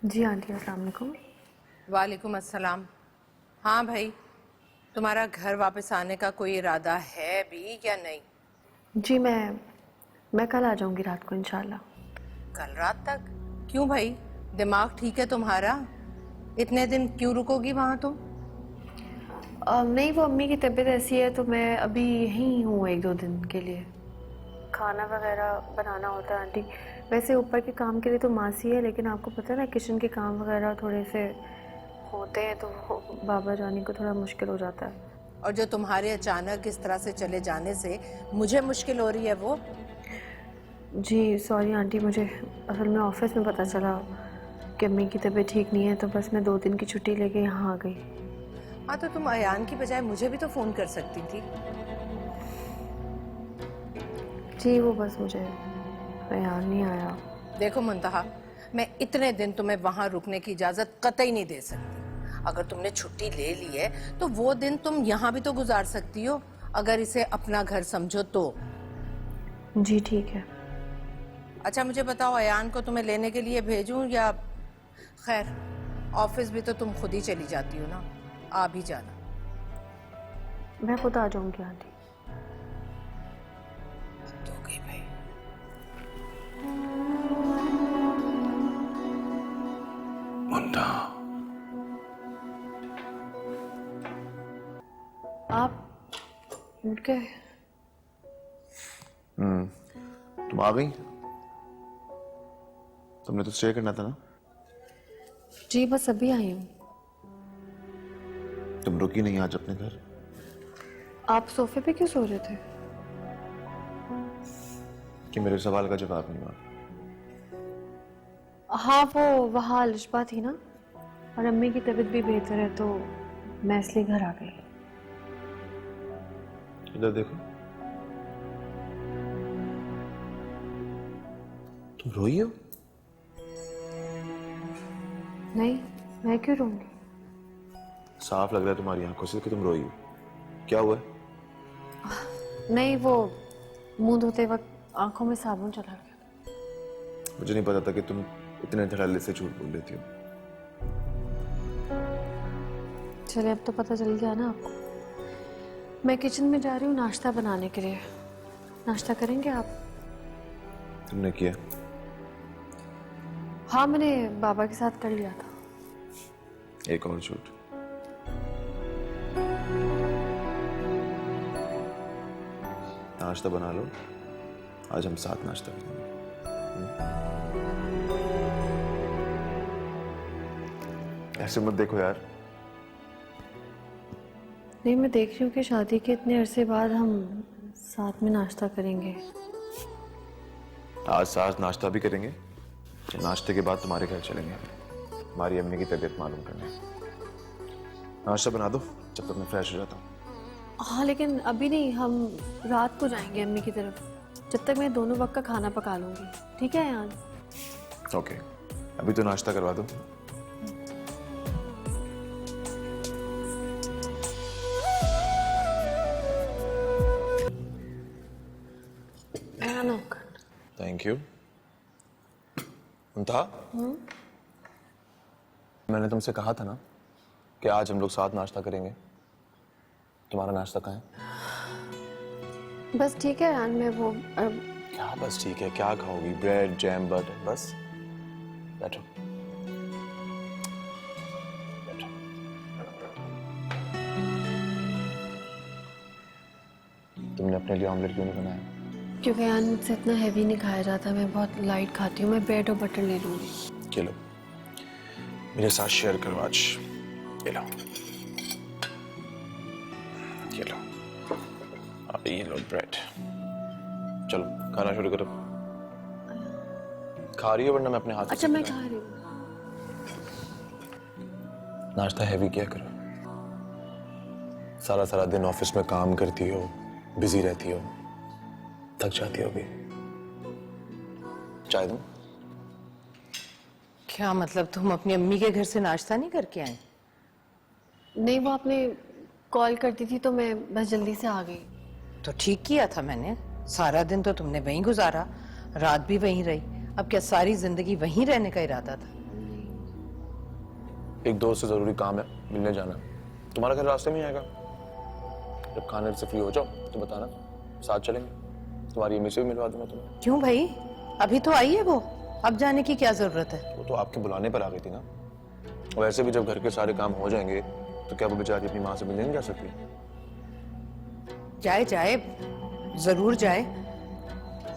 जी aunty, अस्सलाम वालेकुम। वालेकुम अस्सलाम। हाँ भाई, तुम्हारा घर वापस आने का कोई इरादा है भी या नहीं? जी मैं कल आ जाऊंगी रात को इंशाल्लाह। कल रात तक? क्यों भाई, दिमाग ठीक है तुम्हारा? इतने दिन क्यों रुकोगी वहां तुम? नहीं, वो अम्मी की तबीयत ऐसी है तो मैं अभी यहीं हूँ एक दो दिन के लिए। खाना वगैरह बनाना होता है आंटी। वैसे ऊपर के काम के लिए तो मासी है, लेकिन आपको पता है ना किचन के काम वगैरह थोड़े से होते हैं तो बाबा जाने को थोड़ा मुश्किल हो जाता है। और जो तुम्हारे अचानक इस तरह से चले जाने से मुझे मुश्किल हो रही है वो? जी सॉरी आंटी, मुझे असल में ऑफिस में पता चला कि अम्मी की तबीयत ठीक नहीं है, तो बस मैं 2 दिन की छुट्टी लेके यहाँ आ गई। हाँ तो तुम अयान की बजाय मुझे भी तो फोन कर सकती थी। जी वो बस मुझे ख्याल नहीं आया। देखो मुंतहा, मैं इतने दिन तुम्हें वहां रुकने की इजाजत कतई नहीं दे सकती। अगर तुमने छुट्टी ले ली है तो वो दिन तुम यहाँ भी तो गुजार सकती हो, अगर इसे अपना घर समझो तो। जी ठीक है। अच्छा मुझे बताओ, अयान को तुम्हें लेने के लिए भेजूं या? खैर, ऑफिस भी तो तुम खुद ही चली जाती हो ना, आ भी जाना। मैं खुद आ जाऊंगी आंटी। तो गई भाई। मुन्ना, आप उठ गए? तुम आ गई? तुमने तो स्टे करना था ना। जी बस अभी आई हूँ। तुम रुकी नहीं आज अपने घर? आप सोफे पे क्यों सो रहे थे? कि मेरे सवाल का जवाब नहीं हुआ। हाँ वो वहाँ लिशबा थी ना, और अम्मी की तबीयत भी बेहतर है तो मैं इसलिए घर आ गई। इधर देखो, तुम रोई हो? नहीं, मैं क्यों रोऊंगी? साफ लग रहा है तुम्हारी आंखों से कि तुम रोई हो। क्या हुआ है? नहीं, वो मुंह धोते वक्त आंखों में साबुन चला गया। मुझे नहीं पता था कि तुम इतने धड़ल्ले से झूठ बोल लेती हो। चलिए अब तो पता चल गया ना आपको। मैं किचन में जा रही हूँ नाश्ता बनाने के लिए। नाश्ता करेंगे आप? तुमने किया? हाँ मैंने बाबा के साथ कर लिया था। एक और झूठ। नाश्ता बना लो, आज हम साथ नाश्ता करेंगे। ऐसे मत देखो यार। नहीं, मैं देख रही हूँ कि शादी के इतने अरसे बाद हम साथ में नाश्ता करेंगे। आज साथ नाश्ता भी करेंगे, नाश्ते के बाद तुम्हारे घर चलेंगे हमारी अम्मी की तबीयत मालूम करने। नाश्ता बना दो जब तक मैं फ्रेश हो जाता हूँ। हाँ लेकिन अभी नहीं, हम रात को जाएंगे अम्मी की तरफ। जब तक मैं दोनों वक्त का खाना पका लूंगी। ठीक है यार? ओके, अभी तो नाश्ता करवा दो। Thank you. मुंतहा, मैंने तुमसे कहा था ना कि आज हम लोग साथ नाश्ता करेंगे। तुम्हारा नाश्ता कहाँ है? बस ठीक है यार, मैं वो क्या बस ठीक है? क्या खाओगी? Bread, jam, butter? बस बैठो बैठो। तुमने अपने लिए ऑमलेट क्यों नहीं बनाया? क्योंकि यार मुझसे इतना हैवी नहीं खाया जाता, मैं बहुत लाइट खाती हूँ। मैं ब्रेड और बटर ले लूंगी। ये लो, मेरे साथ शेयर करो आज। ये लो, ये लो, अब ये लो ब्रेड। चलो खाना शुरू करो। खा रही हो वरना मैं अपने हाथ से अच्छा मैं खिलाऊं? खा रही हूँ। नाश्ता हैवी किया करो। सारा सारा दिन ऑफिस में काम करती हो, बिजी रहती हो, थक जाती होगी। चाय दूं? क्या मतलब, तुम अपनी अम्मी के घर से नाश्ता नहीं करके आए? नहीं, वो आपने कॉल कर दी थी तो मैं बस जल्दी से आ गई। तो ठीक किया था मैंने। सारा दिन तो तुमने वहीं गुजारा, रात भी वहीं रही। अब क्या सारी जिंदगी वहीं रहने का इरादा था? एक दोस्त से जरूरी काम है, मिलने जाना है। तुम्हारा घर रास्ते में ही आएगा। जब खाने से फ्री हो जाओ तो बताना, साथ चलेंगे। तुम्हारी अम्मी से भी मिलवा दूंगा तुम्हें। क्यों भाई, अभी तो आई है वो, अब जाने की क्या जरूरत है? वो तो आपके बुलाने पर आ गई थी ना। वैसे भी जब घर के सारे काम हो जाएंगे तो क्या वो बेचारी अपनी माँ से मिलने नहीं जा सकती? जाए जाए, जरूर जाए।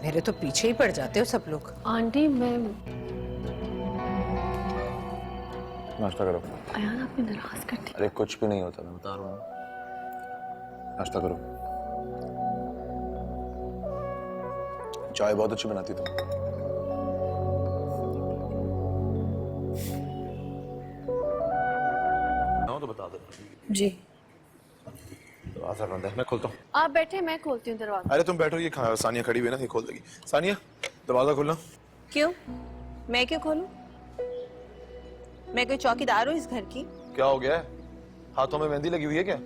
मेरे तो पीछे ही पड़ जाते हो सब लोग। आंटी मैं नाश्ता करो। अयान आपने नाराज कर दी। अरे कुछ भी नहीं होता, मैं बता रहा हूँ। नाश्ता करो। चाय बहुत अच्छी बनाती तुम। तो बता दो। जी दरवाजा बंद है, मैं खोलता हूँ। आप बैठे, मैं खोलती हूँ दरवाजा। अरे तुम बैठो, ये सानिया खड़ी हुई है ना, ये खोल देगी। सानिया दरवाजा खोलना। क्यों? मैं क्यों खोलूं? मैं कोई चौकीदार हूँ इस घर की? क्या हो गया है? हाथों में मेहंदी लगी हुई है क्या?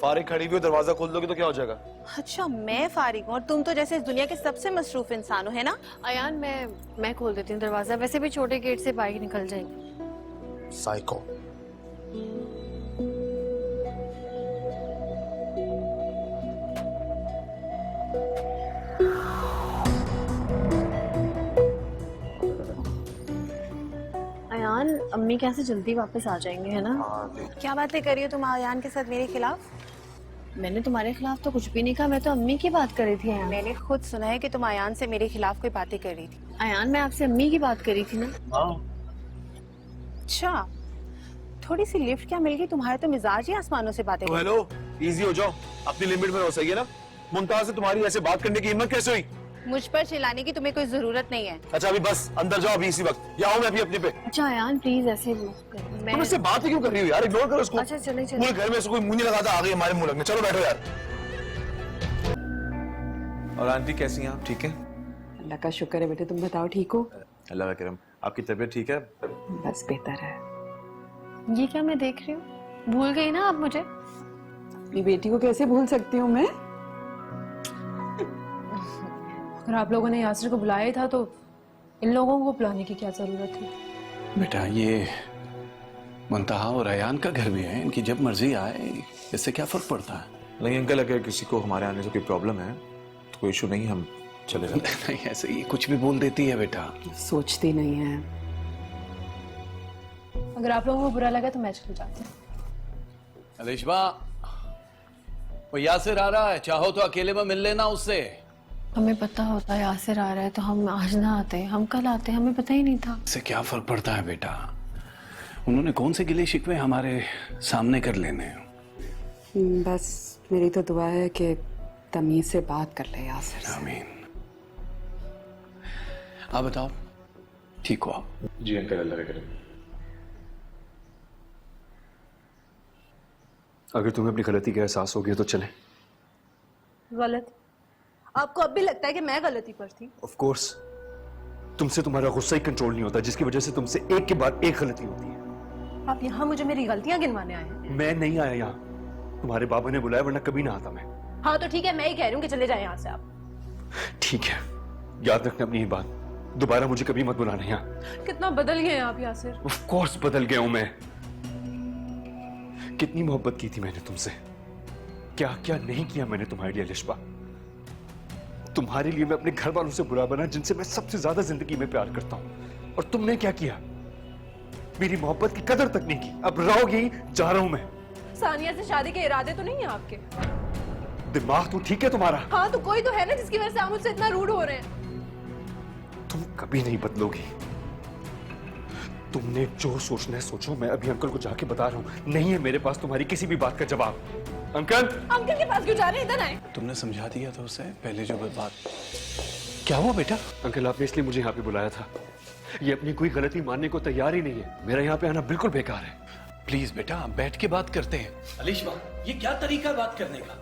फारिग खड़ी हुई हो, दरवाजा खोल दोगे तो क्या हो जाएगा? अच्छा, मैं फारिग हूँ और तुम तो जैसे इस दुनिया के सबसे मसरूफ इंसान हो, है ना? अयान मैं खोल देती हूँ दरवाजा, वैसे भी छोटे गेट से बाइक निकल जाएगी। साइको। अयान अम्मी कैसे जल्दी वापस आ जाएंगे, है ना? क्या बातें कर रही हो तुम आयान के साथ मेरे खिलाफ? मैंने तुम्हारे खिलाफ तो कुछ भी नहीं कहा, मैं तो अम्मी की बात कर रही थी। अयान मैंने खुद सुना है कि तुम आयान से मेरे खिलाफ कोई बातें कर रही थी। अयान मैं आपसे अम्मी की बात कर रही थी ना। अच्छा, थोड़ी सी लिफ्ट क्या मिल गई? तुम्हारे तो मिजाज ही आसमानों से बातें कर। हेलो, इजी हो जाओ, अपनी लिमिट में रहो, सही है ना? मुमताज से तुम्हारी ऐसे बात करने की हिम्मत कैसे हुई? मुझ पर चिल्लाने की तुम्हें कोई जरूरत नहीं है। अच्छा अभी बस अंदर जाओ, अभी इसी वक्त। या हूं मैं अभी अपने पे। अच्छा अयान प्लीज ऐसे मत कर। मैं तुम इससे बात ही क्यों कर रही हो यार? इग्नोर करो उसको। अच्छा चले पूरे घर में से कोई मुंह नहीं लगाता, आ गई हमारे मुंह लगने। चलो बैठो यार। और आंटी कैसी हैं आप? ठीक है? अल्लाह का शुक्र है बेटे, तुम बताओ ठीक हो? अल्लाह का करम। आपकी तबीयत ठीक है? बस बेहतर है। ये क्या मैं देख रही हूँ? भूल गई ना आप मुझे? अपनी बेटी को कैसे भूल सकती हूँ मैं? अगर आप लोगों ने यासिर को बुलाया ही था तो इन लोगों को बुलाने की क्या जरूरत थी? बेटा ये मुंतहा और अयान का घर भी है, इनकी जब मर्जी आए, इससे क्या फर्क पड़ता है? नहीं अंकल, अगर किसी को हमारे आने से कोई प्रॉब्लम है तो कोई इशू नहीं, हम चले जाते हैं। नहीं ऐसे ये कुछ भी बोल देती है बेटा। सोचती नहीं है। अगर आप लोगों को बुरा लगा तो मैं चली जाती हूँ। अलिशबा, वो यासिर आ रहा है, चाहो तो अकेले में मिल लेना उससे। हमें पता होता है यासिर आ रहा है तो हम आज ना आते, हम कल आते, हमें पता ही नहीं था। इससे क्या फर्क पड़ता है बेटा? उन्होंने कौन से गिले शिकवे हमारे सामने कर लेने हैं? बस मेरी तो दुआ है कि तमीज से बात कर ले यासिर से। आमीन। आप बताओ, ठीक हो आप? जी अंकल, अल्लाह का करम। अगर तुम्हें अपनी गलती का एहसास हो गया तो चलें। गलत? आपको अब भी लगता है कि मैं गलती पर थी? ऑफ कोर्स, तुमसे तुम्हारा गुस्सा ही कंट्रोल नहीं होता, जिसकी वजह से तुमसे एक के बाद एक गलती होती है। आप यहाँ मुझे मेरी गलतियां गिनवाने आए हैं? मैं नहीं आया यहाँ, तुम्हारे बाबा ने बुलाया, वरना कभी ना आता मैं। हाँ तो ठीक है, मैं ही कह रही हूँ कि चले जाएं यहाँ से आप। ठीक है, याद रखना अपनी ये बात, दोबारा मुझे कभी मत बुलाना यहाँ। कितना बदल गए हैं आप यासिर। ऑफ कोर्स बदल गया हूं मैं। कितनी मोहब्बत की थी मैंने तुमसे, क्या क्या नहीं किया मैंने तुम्हारे लिए लिशबा। तुम्हारे लिए मैं अपने घर वालों से बुरा बना जिनसे मैं सबसे ज्यादा जिंदगी में प्यार करता हूं, और तुमने क्या किया? मेरी मोहब्बत की कदर तक नहीं की। अब रहोगे ही, जा रहा हूं मैं। सानिया से शादी के इरादे तो नहीं है आपके? दिमाग तो ठीक है तुम्हारा? हाँ तो कोई तो है ना जिसकी वजह से आप मुझसे इतना रूड हो रहे हैं। तुम कभी नहीं बदलोगी। तुमने जो सोचना है सोचो, मैं अभी अंकल को जाके बता रहा हूं। नहीं है मेरे पास तुम्हारी किसी भी बात का जवाब। अंकल! अंकल के पास क्यों जा रहे हैं? इधर आए। तुमने समझा दिया था उसे पहले जो बात। क्या हुआ बेटा? अंकल आपने इसलिए मुझे यहाँ पे बुलाया था, ये अपनी कोई गलती मानने को तैयार ही नहीं है। मेरा यहाँ पे आना बिल्कुल बेकार है। प्लीज बेटा बैठ के बात करते हैं। अलिशबा, ये क्या तरीका है बात करने का?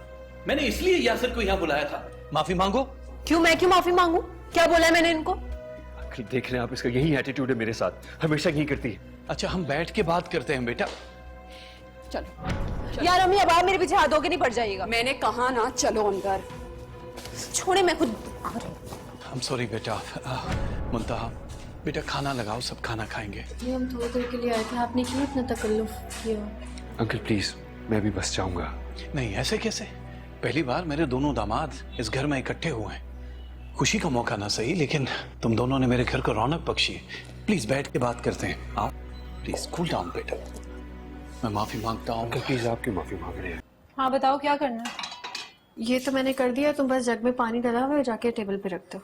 मैंने इसलिए यासिर को यहाँ बुलाया था। माफी मांगो। क्यों? मैं क्यों माफी मांगू? क्या बोला है मैंने इनको? अंकल देख रहे हैं आप, इसका यही एटीट्यूड है मेरे साथ, हमेशा यही करती है। अच्छा हम बैठ के बात करते हैं बेटा। चलो। यार अम्मी, अब आप मेरे पीछे हाथ धोके नहीं पड़ जाइएगा। मैंने कहा ना चलो अंदर। छोड़े, मैं खुद आ रही हूँ। I'm sorry बेटा। मुंतहा, बेटा खाना लगाओ, सब खाना खाएंगे। ये हम थोड़ी देर के लिए आए थे, आपने क्यों इतना तकल्लुफ किया? अंकल प्लीज, मैं भी बस जाऊंगा। नहीं, ऐसे कैसे? पहली बार मेरे दोनों दामाद इस घर में इकट्ठे हुए हैं। खुशी का मौका ना सही, लेकिन तुम दोनों ने मेरे घर को रौनक बख्शी है। प्लीज बैठ के बात करते हैं। आप प्लीज कूल डाउन बेटा। मैं माफी मांगता हूँ। अंकल प्लीज, आप क्यों माफी मांग रहे हैं? हाँ बताओ क्या करना है? ये तो मैंने कर दिया, तुम बस जग में पानी डाला हुआ है, जाके टेबल पे रख दो।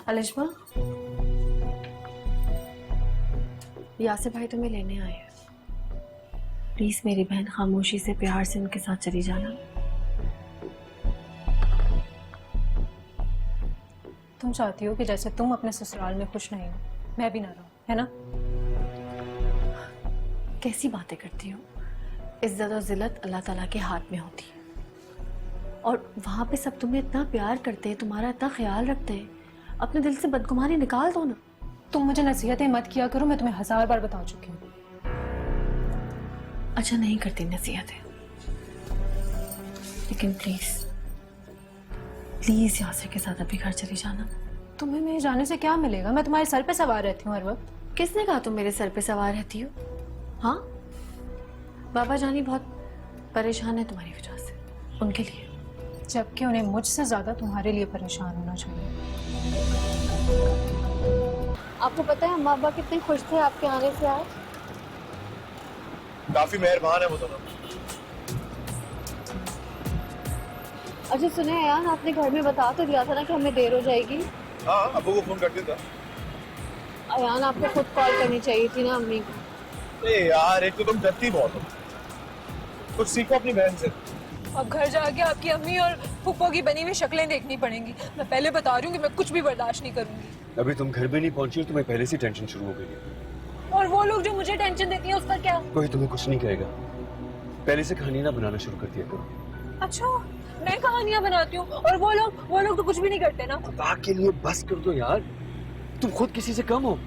अलिशबा, यासिर भाई तुम्हें लेने आए हैं। प्लीज मेरी बहन, खामोशी से प्यार से उनके साथ चली जाना। तुम चाहती हो कि जैसे तुम अपने ससुराल में खुश नहीं हो, मैं भी ना रहूं, है ना? कैसी बातें करती हो? इज्जत और जिल्लत अल्लाह ताला के हाथ में होती है, और वहां पे सब तुम्हें इतना प्यार करते हैं, तुम्हारा इतना ख्याल रखते हैं। अपने दिल से बदगुमानी निकाल दो ना। तुम मुझे नसीहतें मत किया करो, मैं तुम्हें 1000 बार बता चुकी हूँ। अच्छा, नहीं करती नसीहतें, लेकिन प्लीज प्लीज यासिर के साथ अभी घर चली जाना। तुम्हें मेरे जाने से क्या मिलेगा? मैं तुम्हारे सर पे सवार रहती हूँ हर वक्त। किसने कहा तुम मेरे सर पे सवार रहती हो? हाँ, बाबा जानी बहुत परेशान है तुम्हारी वजह से, उनके लिए। जबकि उन्हें मुझसे ज्यादा तुम्हारे लिए परेशान होना चाहिए। आपको पता है अम्मा अब्बा कितने खुश थे आपके आने से आज? काफी मेहरबान है वो दोनों। अच्छा सुने यार, आपने घर में बता तो दिया था ना कि हमें देर हो जाएगी। हाँ, अब्बू को फोन कर दिया था। अयान, आपको खुद कॉल करनी चाहिए थी ना अम्मी को। ए यार, एक तो तुम डरती बहुत हो, कुछ सीखो अपनी बहन से। अब घर जाके आपकी अम्मी और फूफो की बनी हुई शक्लें देखनी पड़ेंगी। मैं पहले बता रही हूँ कि मैं कुछ भी बर्दाश्त नहीं करूंगी। अभी तुम घर में नहीं पहुंची हो, तुम्हें पहले से टेंशन शुरू हो गई है। और वो लोग जो मुझे टेंशन देती हैं उसका क्या? कोई तुम्हें कुछ नहीं कहेगा। पहले से कहानी ना बनाना शुरू कर दिया करो। अच्छा, मैं कहानियां बनाती हूँ और वो लोग तो कुछ भी नहीं करते ना। खुदा के लिए बस कर दो यार, तुम खुद किसी से कम हो।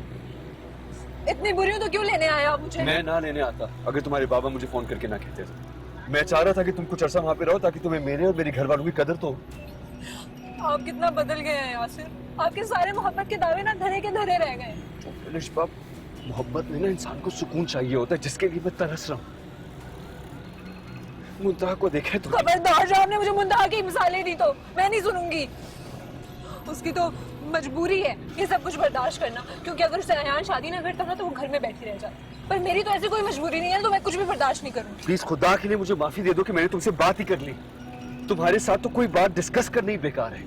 इतनी बुरी हो तो क्यों लेने आया आप मुझे? मैं ना लेने आता अगर तुम्हारे बाबा मुझे फोन करके ना कहते तो। मैं चाह रहा था कि तुम कुछ अर्सा वहाँ पे रहो ताकि तुम्हें मेरे और मेरे घर वालों की कदर तो हो। आप कितना बदल गए हैं यासिर। आपके सारे मोहब्बत के दावे ना धरे के धरे रह गए। अलिशबा, मोहब्बत में ना इंसान को सुकून चाहिए होता है, जिसके लिए मैं तरस रहा हूँ। मुंतहा को देखे तो। खबरदार, जो आपने मुझे मुंतहा की मिसालें दी तो मैं नहीं सुनूंगी। उसकी तो मजबूरी है ये सब कुछ बर्दाश्त करना, क्योंकि अगर उससे अयान शादी ना करता ना तो वो घर में बैठी रह जाती। पर मेरी तो ऐसी कोई मजबूरी नहीं है, तो मैं कुछ भी बर्दाश्त नहीं करूंगी। प्लीज खुदा के लिए मुझे माफी दे दो कि मैंने तुमसे बात ही कर ली। तुम्हारे साथ तो कोई बात डिस्कस करना ही बेकार है।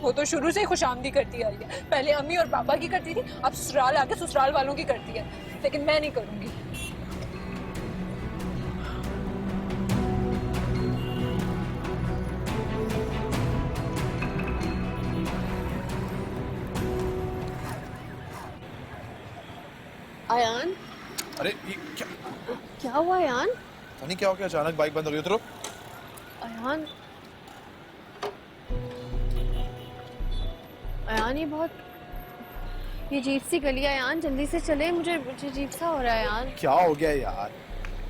वो तो शुरू से ही खुशामदी करती आई है। पहले अम्मी और पापा की करती थी, अब ससुराल आके ससुराल वालों की करती है, लेकिन मैं नहीं करूंगी। अयान, अरे ये क्या हुआ अयान? पता नहीं क्या हो गया, अचानक बाइक बंद हो गई। उतरो। अयान, अयान ये बहुत ये अजीब सी गली है अयान, जल्दी से चले, मुझे अजीब सा हो रहा है अयान। क्या हो गया यार?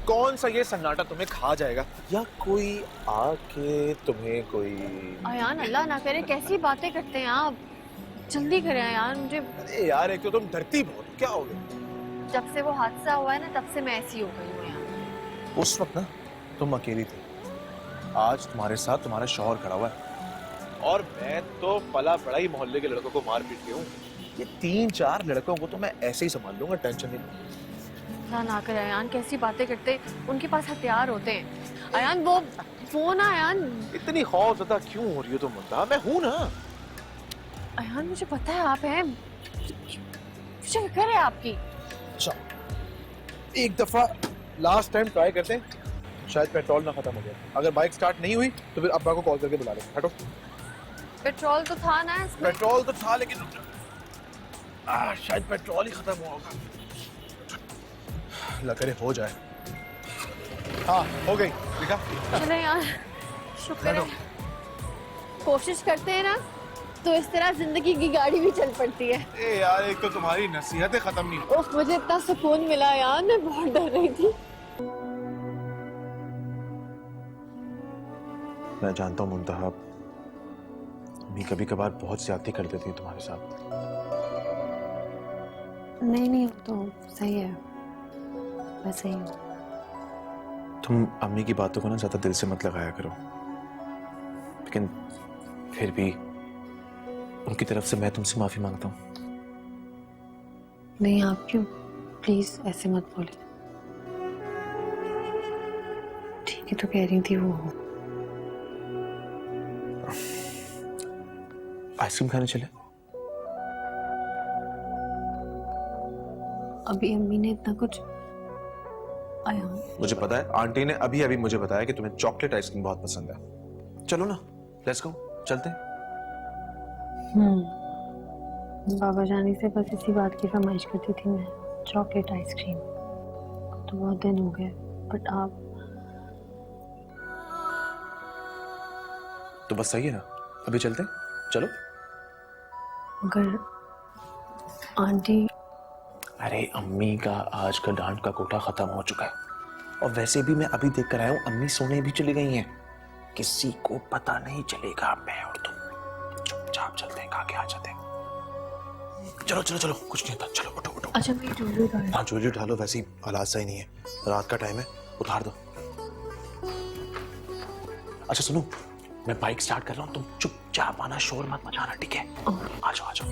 कौन सा ये सन्नाटा तुम्हें खा जाएगा, या कोई आके तुम्हें कोई। अयान, अल्लाह ना करे, कैसी बातें करते हैं आप। जल्दी करें अयान, मुझे। अरे यार, एक तो तुम डरती बहुत, क्या हो गया? जब से वो हादसा हुआ है ना, तब से मैं ऐसी हो गई हूँ यार। उस वक्त ना तुम अकेली थी, आज तुम्हारे साथ तुम्हारा शौहर खड़ा हुआ है, और मैं तो पला बड़ा ही मोहल्ले के लड़कों को मार पीट के हूँ। ये 3-4 लड़कों को तो मैं ऐसे ही संभाल लूंगा, टेंशन नहीं। ना ना कर अयान, कैसी बातें करते, उनके पास हथियार होते हैं अयान। वो ना अयान। इतनी खौफजदा क्यों हो रही हो तुम? मुद्दा मैं हूं ना अयान, मुझे पता है आप हैं, मुझे फिक्र है आपकी। अच्छा, एक दफा लास्ट टाइम ट्राई करते हैं, शायद पेट्रोल ना खत्म हो जाए। अगर बाइक स्टार्ट नहीं हुई तो फिर अब्बा को कॉल करके बुला ले। हटो। पेट्रोल तो था ना इसमें? पेट्रोल तो था, लेकिन शायद पेट्रोल ही खत्म हुआ होगा। अल्लाह करे हो जाए। हाँ, हो गई। देखा? चले यार, शुक्र है। कोशिश करते हैं ना तो इस तरह जिंदगी की गाड़ी भी चल पड़ती है। ए यार, एक तो तुम्हारी नसीहतें खत्म नहीं। उफ, मुझे इतना सुकून मिला यार, मैं बहुत डर रही थी। मैं जानता हूँ मुंतहा, मैं कभी कभार बहुत ज्यादती कर देती हूँ तुम्हारे साथ, नहीं नहीं तो सही है, वैसे ही हूँ। तुम अम्मी की बातों को ना ज्यादा दिल से मत लगाया करो, लेकिन फिर भी उनकी तरफ से मैं तुमसे माफी मांगता हूँ। नहीं आप क्यों, प्लीज ऐसे मत बोले। ठीक है तो कह रही थी वो आइसक्रीम खाने चले? अभी अम्मी ने इतना कुछ आया। मुझे पता है, आंटी ने अभी अभी मुझे बताया कि तुम्हें चॉकलेट आइसक्रीम बहुत पसंद है। चलो ना, लेट्स गो, चलते हैं। बाबा जानी से बस इसी बात की फरमाइश करती थी मैं, चॉकलेट आइसक्रीम। तो बहुत दिन हो गए, बट आप तो बस सही है ना, अभी चलते हैं, चलो। अगर आंटी, अरे अम्मी का आज का डांट का कोटा खत्म हो चुका है, और वैसे भी मैं अभी देख कर आया हूँ अम्मी सोने भी चली गई हैं। किसी को पता नहीं चलेगा, मैं और तुम चुपचाप चलते हैं, खा के आ जाते हैं। चलो चलो चलो, कुछ नहीं होता, चलो उठो उठो। अच्छा मैं ज्वेलरी उतार। हाँ ज्वेलरी उठा लो, वैसे ही हालात सही नहीं है, रात का टाइम है, उतार दो। अच्छा सुनो, मैं बाइक स्टार्ट कर रहा हूँ, तुम चुपचाप आना, शोर मत मचाना, ठीक है? आ जाओ आ जाओ।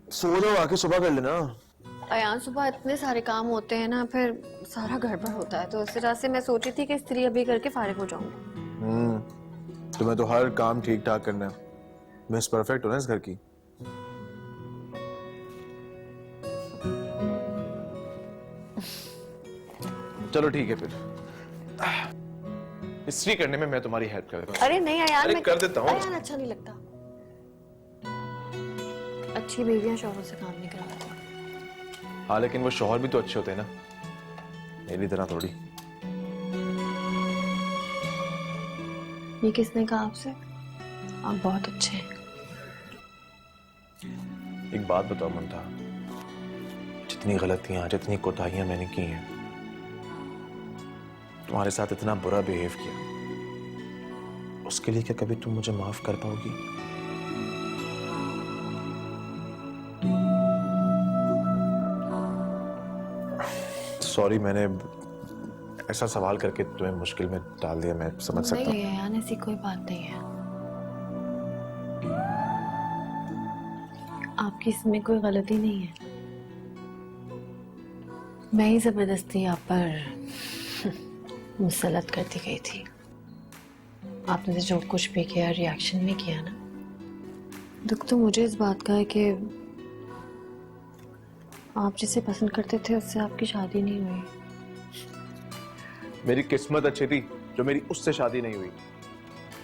सो जाओ, आके सुबह कर लेना। अयान सुबह इतने सारे काम होते हैं ना, फिर सारा गड़बड़ होता है, तो इस तरह से मैं सोची थी कि स्त्री अभी करके फारिग हो जाऊंगी। तुम्हें तो हर काम ठीक ठाक करना है, मिस परफेक्ट हो ना इस घर की। चलो ठीक है फिर, इस्त्री करने में मैं तुम्हारी हेल्प कर देता हूँ। अरे नहीं अयान, अरे मैं कर देता हूँ। अयान अच्छा नहीं लगता, अच्छी बीवियां शौहरों से काम नहीं करवाती। हाँ लेकिन वो शौहर भी तो अच्छे होते हैं ना, मेरी तरह थोड़ी। ये किसने कहा आपसे? आप बहुत अच्छे हैं। एक बात बताओ ममता, जितनी गलतियां, जितनी कोताहियां मैंने की हैं, तुम्हारे साथ इतना बुरा बिहेव किया, उसके लिए क्या कभी तुम मुझे माफ कर पाओगी? सॉरी, मैंने ऐसा सवाल करके तुम्हें मुश्किल में डाल दिया, मैं समझ सकता हूँ। नहीं अयान, ऐसी कोई बात नहीं है, आपकी इसमें कोई गलती नहीं है। मैं ही जबरदस्ती आप पर मुसलत करती गई थी। आपने जो कुछ भी किया, रिएक्शन में किया ना, दुख तो मुझे इस बात का है कि आप जिसे पसंद करते थे उससे आपकी शादी नहीं हुई। मेरी किस्मत अच्छी थी जो मेरी उससे शादी नहीं हुई।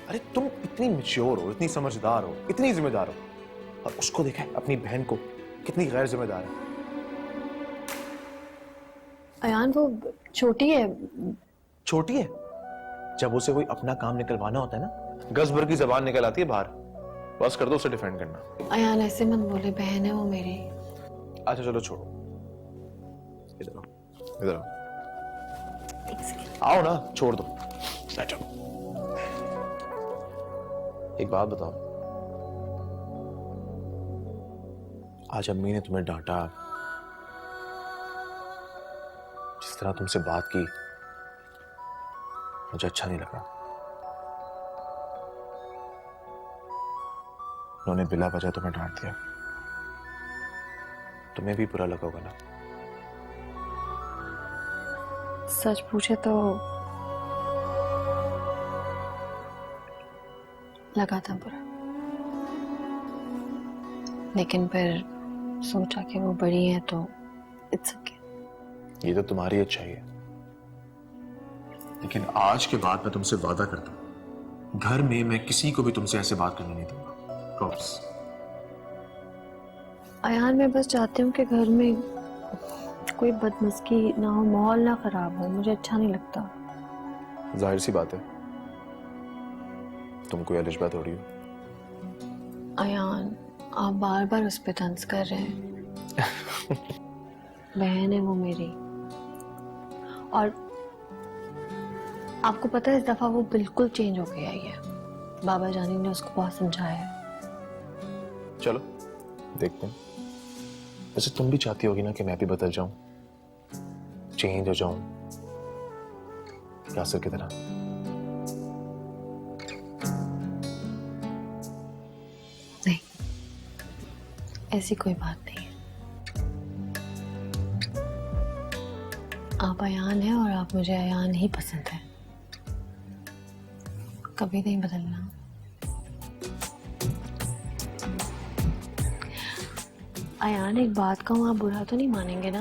अरे तुम इतनी मैच्योर हो, इतनी समझदार हो, इतनी जिम्मेदार हो, और उसको देखा है अपनी बहन को, कितनी गैर जिम्मेदार है। अयान वो छोटी है। छोटी है? जब उसे कोई अपना काम निकलवाना होता है ना, गज भर की जबान निकल आती है बाहर। बस कर दो उसे डिफेंड करना। अयान ऐसे मत बोले, बहन है वो मेरी। अच्छा चलो छोड़ो, इधर आओ, इधर आओ, आओ ना, छोड़ दो, बैठो। एक बात बताओ, आज अम्मी ने तुम्हें डांटा, जिस तरह तुमसे बात की, मुझे अच्छा नहीं लगा। उन्होंने बिला वजह तुम्हें डांट दिया, तुम्हें भी बुरा लगा होगा ना? सच पूछे तो लगा था बुरा, लेकिन फिर सोचा कि वो बड़ी है तो इट्स ओके। ये तो तुम्हारी अच्छाई है, लेकिन आज के बाद मैं तुमसे वादा करता हूं, घर में मैं किसी को भी तुमसे ऐसे बात करने नहीं दूंगा। प्रॉमिस। अयान, मैं बस चाहती हूँ कि घर में कोई बदमस्की ना हो, माहौल ना खराब हो, मुझे अच्छा नहीं लगता। जाहिर सी बात है, तुम कोई अलिशबा थोड़ी हो। अयान, आप बार बार उस पे तंज कर रहे हैं। बहन है वो मेरी, और आपको पता है इस दफा वो बिल्कुल चेंज हो गई है। बाबा जानी ने उसको बहुत समझाया है। चलो देखते हैं। वैसे तुम भी चाहती होगी ना कि मैं भी बदल जाऊं, चेंज हो जाऊं, यासिर की तरह। नहीं, ऐसी कोई बात नहीं है। आप अयान हैं और आप मुझे अयान ही पसंद है, कभी नहीं बदलना। अयान, एक बात कहूँ, आप बुरा तो नहीं मानेंगे ना?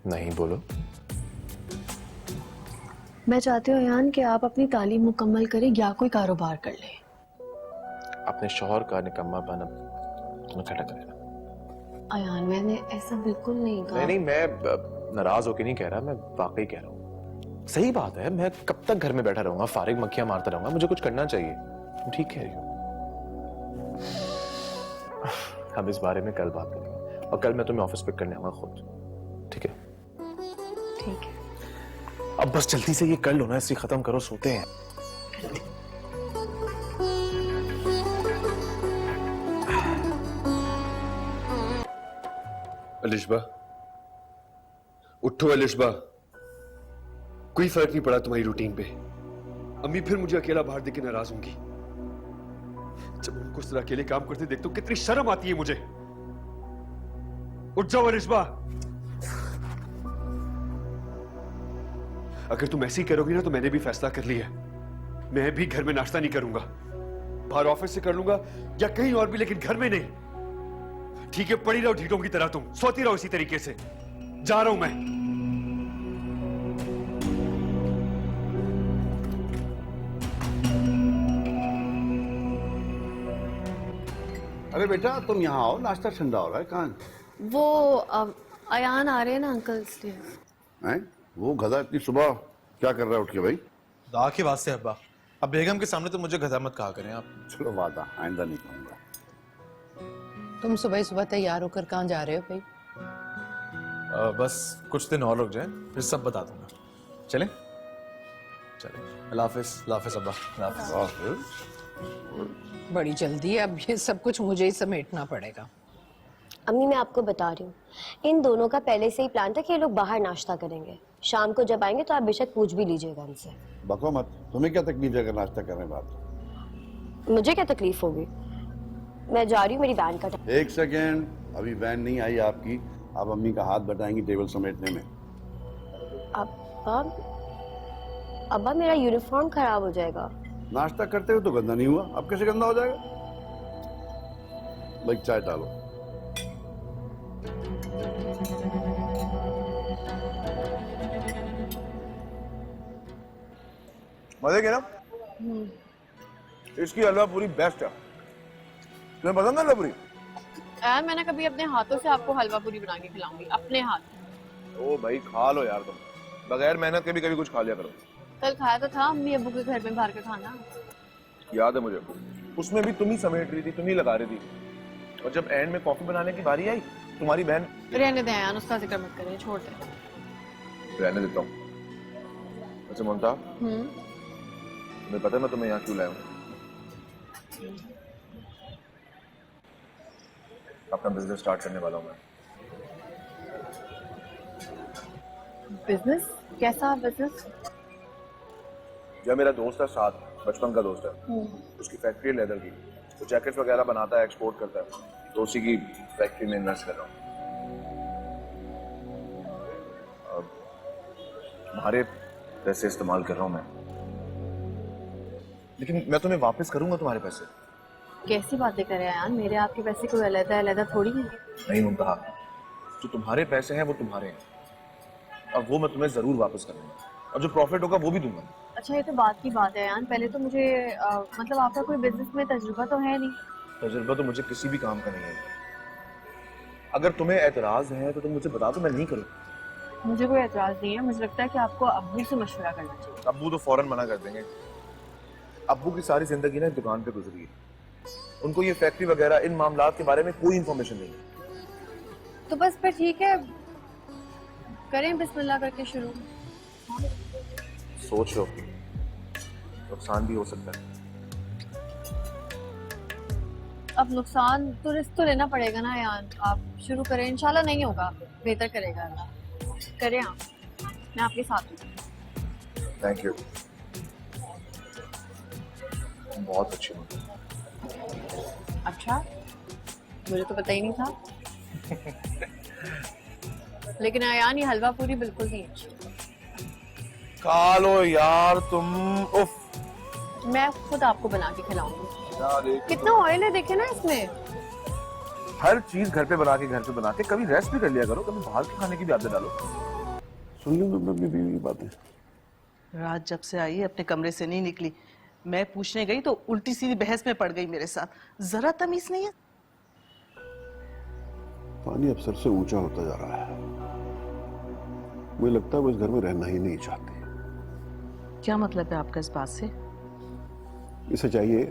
नहीं, बोलो। मैं चाहती हूँ अयान कि आप अपनी तालीम मुकम्मल करें या कोई कारोबार कर लें। अपने शौहर का निकम्मापन तुम्हें खड़ा करेगा। अयान, मैंने ऐसा बिल्कुल नहीं कहा। नहीं, मैं नाराज होके नहीं कह रहा, मैं वाकई कह रहा हूँ। सही बात है, मैं कब तक घर में बैठा रहूंगा, फारिग मक्खियां मारता रहूंगा? मुझे कुछ करना चाहिए। तुम ठीक कह रही हो। हम इस बारे में कल बात करेंगे, और कल मैं तुम्हें ऑफिस पिक करने आऊंगा खुद। ठीक है? ठीक है। अब बस जल्दी से ये कर लो ना, इसे खत्म करो, सोते हैं। अलिशबा, उठो अलिशबा। कोई फर्क नहीं पड़ा तुम्हारी रूटीन पे। अम्मी फिर मुझे अकेला बाहर देख के नाराज होंगी। जब उनको इस तरह अकेले काम करते देखता हूं, कितनी शर्म आती है मुझे। उठ जाओ अलिशबा। अगर तुम ऐसे ही करोगी ना तो मैंने भी फैसला कर लिया है, मैं भी घर में नाश्ता नहीं करूंगा। बाहर ऑफिस से कर लूंगा या कहीं और भी, लेकिन घर में नहीं। ठीक है, पड़ी रहो ढीठों की तरह, तुम सोती रहो इसी तरीके से। जा रहा हूं मैं। अरे बेटा, तुम यहाँ आओ, नाश्ता ठंडा हो रहा है। कहाँ वो अयान आ रहे हैं ना अंकल, इसलिए। हैं? वो गधा इतनी सुबह क्या कर रहा है उठ के भाई? खुदा के वास्ते अब्बा, अब बेगम के सामने तो मुझे गधा मत कहा करें आप। चलो वादा, आइंदा नहीं कहूंगा। तुम सुबह सुबह तैयार होकर कहाँ जा रहे हो भाई? बस कुछ दिन और रुक जाए, फिर सब बता दूंगा। चलें? चलें। अल्लाह हाफिज़। अल्लाह हाफिज़ अब्बा। अल्लाह हाफिज़। बड़ी जल्दी है, अब ये सब कुछ मुझे ही समेटना पड़ेगा। अम्मी, मैं आपको बता रही हूँ, इन दोनों का पहले से ही प्लान था कि ये लोग बाहर नाश्ता करेंगे। शाम को जब आएंगे तो आप बेशक पूछ भी लीजिएगा उनसे। बको मत, तुम्हें क्या तकलीफ है अगर नाश्ता करने बाद? मुझे क्या तकलीफ होगी? मैं जा रही हूँ, मेरी वैन का टाइम। एक सेकेंड, अभी वैन नहीं आई आपकी। आप अम्मी का हाथ बटाएंगी टेबल समेटने में। अब्बा मेरा यूनिफॉर्म खराब हो जाएगा। नाश्ता करते हुए तो गंदा नहीं हुआ, अब कैसे गंदा हो जाएगा? भाई चाय डालो। मजे के ना? इसकी हलवा पूरी बेस्ट है। तुम्हें पसंद है हलवा पूरी? यार, मैंने कभी अपने हाथों से आपको हलवा पूरी बना के खिलाऊंगी, अपने हाथ। ओ भाई, खा लो यार, तुम बगैर मेहनत के भी कभी कुछ खा लिया करो। कल खाया तो था अम्मी अब्बू के घर में बाहर का खाना। याद है मुझे, उसमें भी तुम ही समेट रही थी, तुम ही लगा रही थी। और जब एंड में कॉफी बनाने की बारी आई, तुम्हारी बहन। रहने दें यार, उसका जिक्र मत करें, छोड़ दे। रहने देता हूँ। अच्छा मुमता, तुम्हें पता है मैं तुम्हें यहाँ क्यों लाया हूँ? अपना बिजनेस स्टार्ट करने वाला हूँ मैं। बिजनेस? कैसा बिजनेस? जो मेरा दोस्त है साथ, बचपन का दोस्त है, उसकी फैक्ट्री है लेदर की, वो जैकेट्स वगैरह बनाता है, एक्सपोर्ट करता है, तो उसी की फैक्ट्री में इन्वेस्ट कर रहा हूँ। तुम्हारे पैसे इस्तेमाल कर रहा हूँ मैं, लेकिन मैं तुम्हें वापस करूंगा तुम्हारे पैसे। कैसी बातें कर रहे हैं यार, मेरे आपके पैसे कोई अलग अलग थोड़ी है। नहीं मुमताहा, जो तुम्हारे पैसे हैं वो तुम्हारे हैं, और वो मैं तुम्हें जरूर वापस करूंगा, और जो प्रॉफिट होगा वो भी दूंगा। अच्छा ये तो बात की बात है यार, पहले तो मुझे मतलब आपका कोई बिजनेस में तजुर्बा तो है नहीं। तजुर्बा तो मुझे किसी भी काम का नहीं है। अगर तुम्हें एतराज है तो तुम मुझे बता दो, मैं नहीं करूँ। मुझे कोई एतराज नहीं है, मुझे लगता है कि आपको अब्बू से मशवरा करना चाहिए। अब्बू तो फौरन मना कर देंगे। अब्बू की सारी जिंदगी ना दुकान पे गुजरी है, उनको ये फैक्ट्री वगैरह इन मामलात के बारे में कोई इंफॉर्मेशन नहीं है। तो बस फिर ठीक है, करें बिस्मिल्लाह करके शुरू। सोच लो, नुकसान भी हो सकता है। अब नुकसान तो रिस्क तो लेना पड़ेगा ना यार, आप शुरू करें, इंशाल्लाह नहीं होगा, बेहतर करेगा अल्लाह। करें आप, मैं आपके साथ हूँ। थैंक यू, बहुत अच्छी बात। अच्छा, मुझे तो पता ही नहीं था। लेकिन अयान ये हलवा पूरी बिल्कुल नहीं अच्छी। खा लो यार तुम, उफ। मैं खुद आपको बना के खिलाऊंगी। यार कितना ऑयल है देखे ना इसमें। हर चीज घर पे बना के कभी रेस्ट भी कर लिया करो, कभी बाहर के खाने की भी आदत डालो। सुन ली तुमने अपनी बीवी की बातें? रात जब से आई अपने कमरे से नहीं निकली, मैं पूछने गई तो उल्टी सीधी बहस में पड़ गई मेरे साथ। जरा तमीज नहीं है। पानी अब सर से ऊंचा होता जा रहा है, मुझे लगता है वो इस घर में रहना ही नहीं चाहती। क्या मतलब है आपका इस बात से? इसे चाहिए